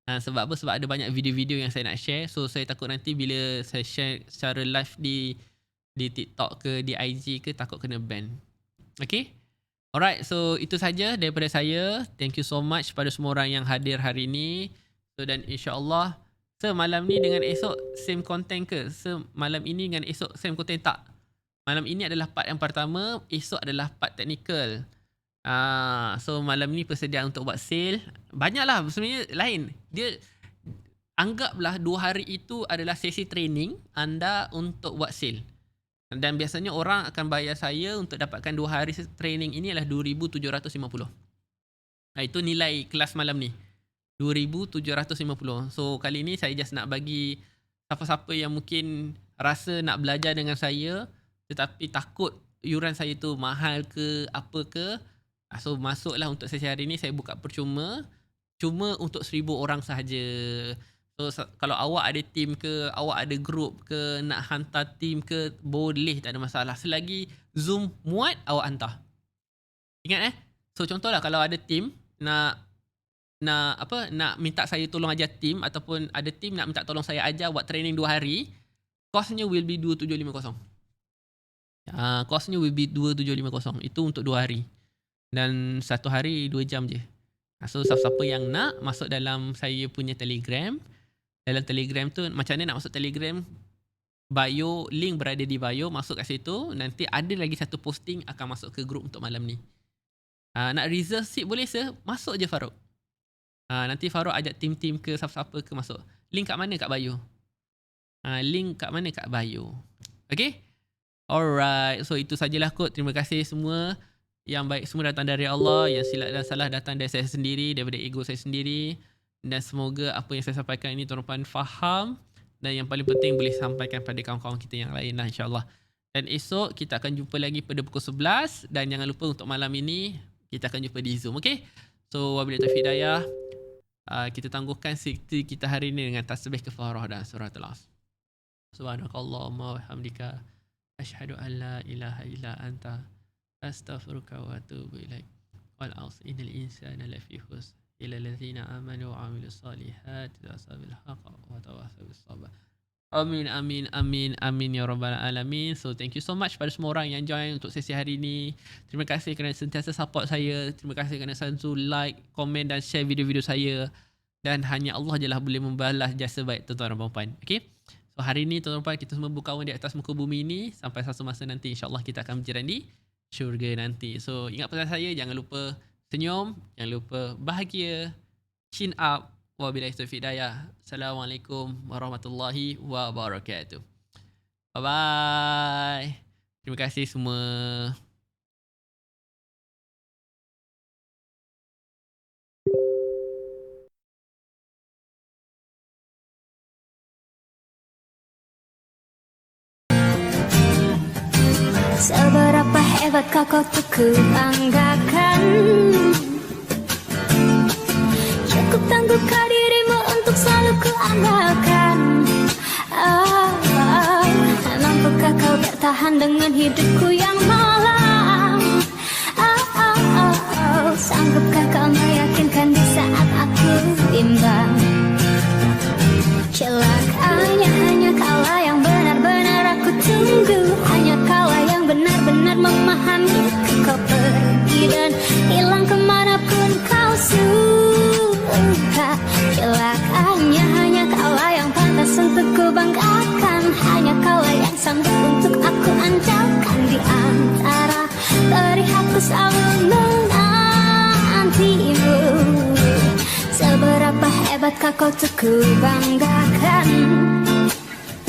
Sebab apa? Sebab ada banyak video-video yang saya nak share. So saya takut nanti bila saya share secara live di TikTok ke di IG ke, takut kena ban. Okay? Alright, so itu saja daripada saya. Thank you so much pada semua orang yang hadir hari ini. So dan insyaAllah semalam ni dengan esok same content ke? Semalam ini dengan esok same content tak? Malam ini adalah part yang pertama, esok adalah part technical. So malam ni persediaan untuk buat sale. Banyaklah sebenarnya lain. Dia anggaplah 2 hari itu adalah sesi training anda untuk buat sale. Dan biasanya orang akan bayar saya untuk dapatkan 2 hari training ini adalah 2,750. Itu nilai kelas malam ni. 2,750. So kali ni saya just nak bagi siapa-siapa yang mungkin rasa nak belajar dengan saya tetapi takut yuran saya tu mahal ke apa ke. So masuklah untuk sesi hari ni. Saya buka percuma. Cuma untuk 1,000 orang sahaja. So kalau awak ada team ke, awak ada group ke, nak hantar team ke, boleh, tak ada masalah. Selagi Zoom muat, awak hantar. Ingat So contohlah kalau ada team nak minta saya tolong ajar team, ataupun ada team nak minta tolong saya ajar buat training 2 hari, kosnya will be 2,750. Kosnya will be 2,750. Itu untuk 2 hari. Dan 1 hari 2 jam je. So siapa-siapa yang nak masuk dalam saya punya Telegram. Dalam Telegram tu macam mana nak masuk Telegram? Bio, link berada di bio. Masuk kat situ. Nanti ada lagi satu posting akan masuk ke grup untuk malam ni. Nak reserve seat boleh masuk je Farouk. Nanti Farouk ajak tim-tim ke siapa-siapa ke masuk. Link kat mana kat bio? Link kat mana kat bio? Okay? Alright. So itu sajalah kot. Terima kasih semua. Yang baik semua datang dari Allah. Yang silap dan salah datang dari saya sendiri. Daripada ego saya sendiri. Dan semoga apa yang saya sampaikan ini tuan-tuan faham. Dan yang paling penting boleh sampaikan pada kawan-kawan kita yang lain lah insyaAllah. Dan esok kita akan jumpa lagi pada pukul 11. Dan jangan lupa untuk malam ini kita akan jumpa di Zoom. Okay? So wabillahi taufiq hidayah. Kita tangguhkan sikti kita hari ini dengan tasbih kafarah dan suratul Asr. Subhanakallahumma wa bihamdika asyhadu an la ilaha illa anta astaghfiruka wa atubu ilaik. Wal 'asr innal insana lafi khusr illa allazina amanu wa 'amilus solihati wa tawasaw bil haqqi wa tawasaw bis sabr. Amin amin amin amin ya rabbal alamin. So thank you so much pada semua orang yang join untuk sesi hari ini. Terima kasih kerana sentiasa support saya. Terima kasih kerana selalu like, komen dan share video-video saya. Dan hanya Allah je lah boleh membalas jasa baik tuan-tuan dan puan-puan. Okay? So hari ini tuan-tuan dan puan kita semua berkawan di atas muka bumi ini sampai satu masa nanti insya-Allah kita akan berjalan di syurga nanti. So ingat pesan saya, jangan lupa senyum, jangan lupa bahagia, chin up. Wabillahi taufiq hidayah. Assalamualaikum warahmatullahi wabarakatuh. Bye bye. Terima kasih semua. Seberapa hebatkah kau tuh ku banggakan. Cukup tangguhkah dirimu untuk selalu ku andalkan. Mampukah kau bertahan dengan hidupku yang malam. Sanggupkah kau meyakinkan di saat aku bimbang. Celakanya hanya kaulah yang benar-benar aku tunggu. Hanya kaulah yang benar-benar memahami. Kau pergi dan hilang kemanapun kau suka. Celakanya hanya kaulah yang pantas untuk ku banggakan. Hanya kaulah yang sanggup untuk aku andalkan. Di antara teriakku selalu menantimu. Seberapa hebatkah kau tuh ku banggakan.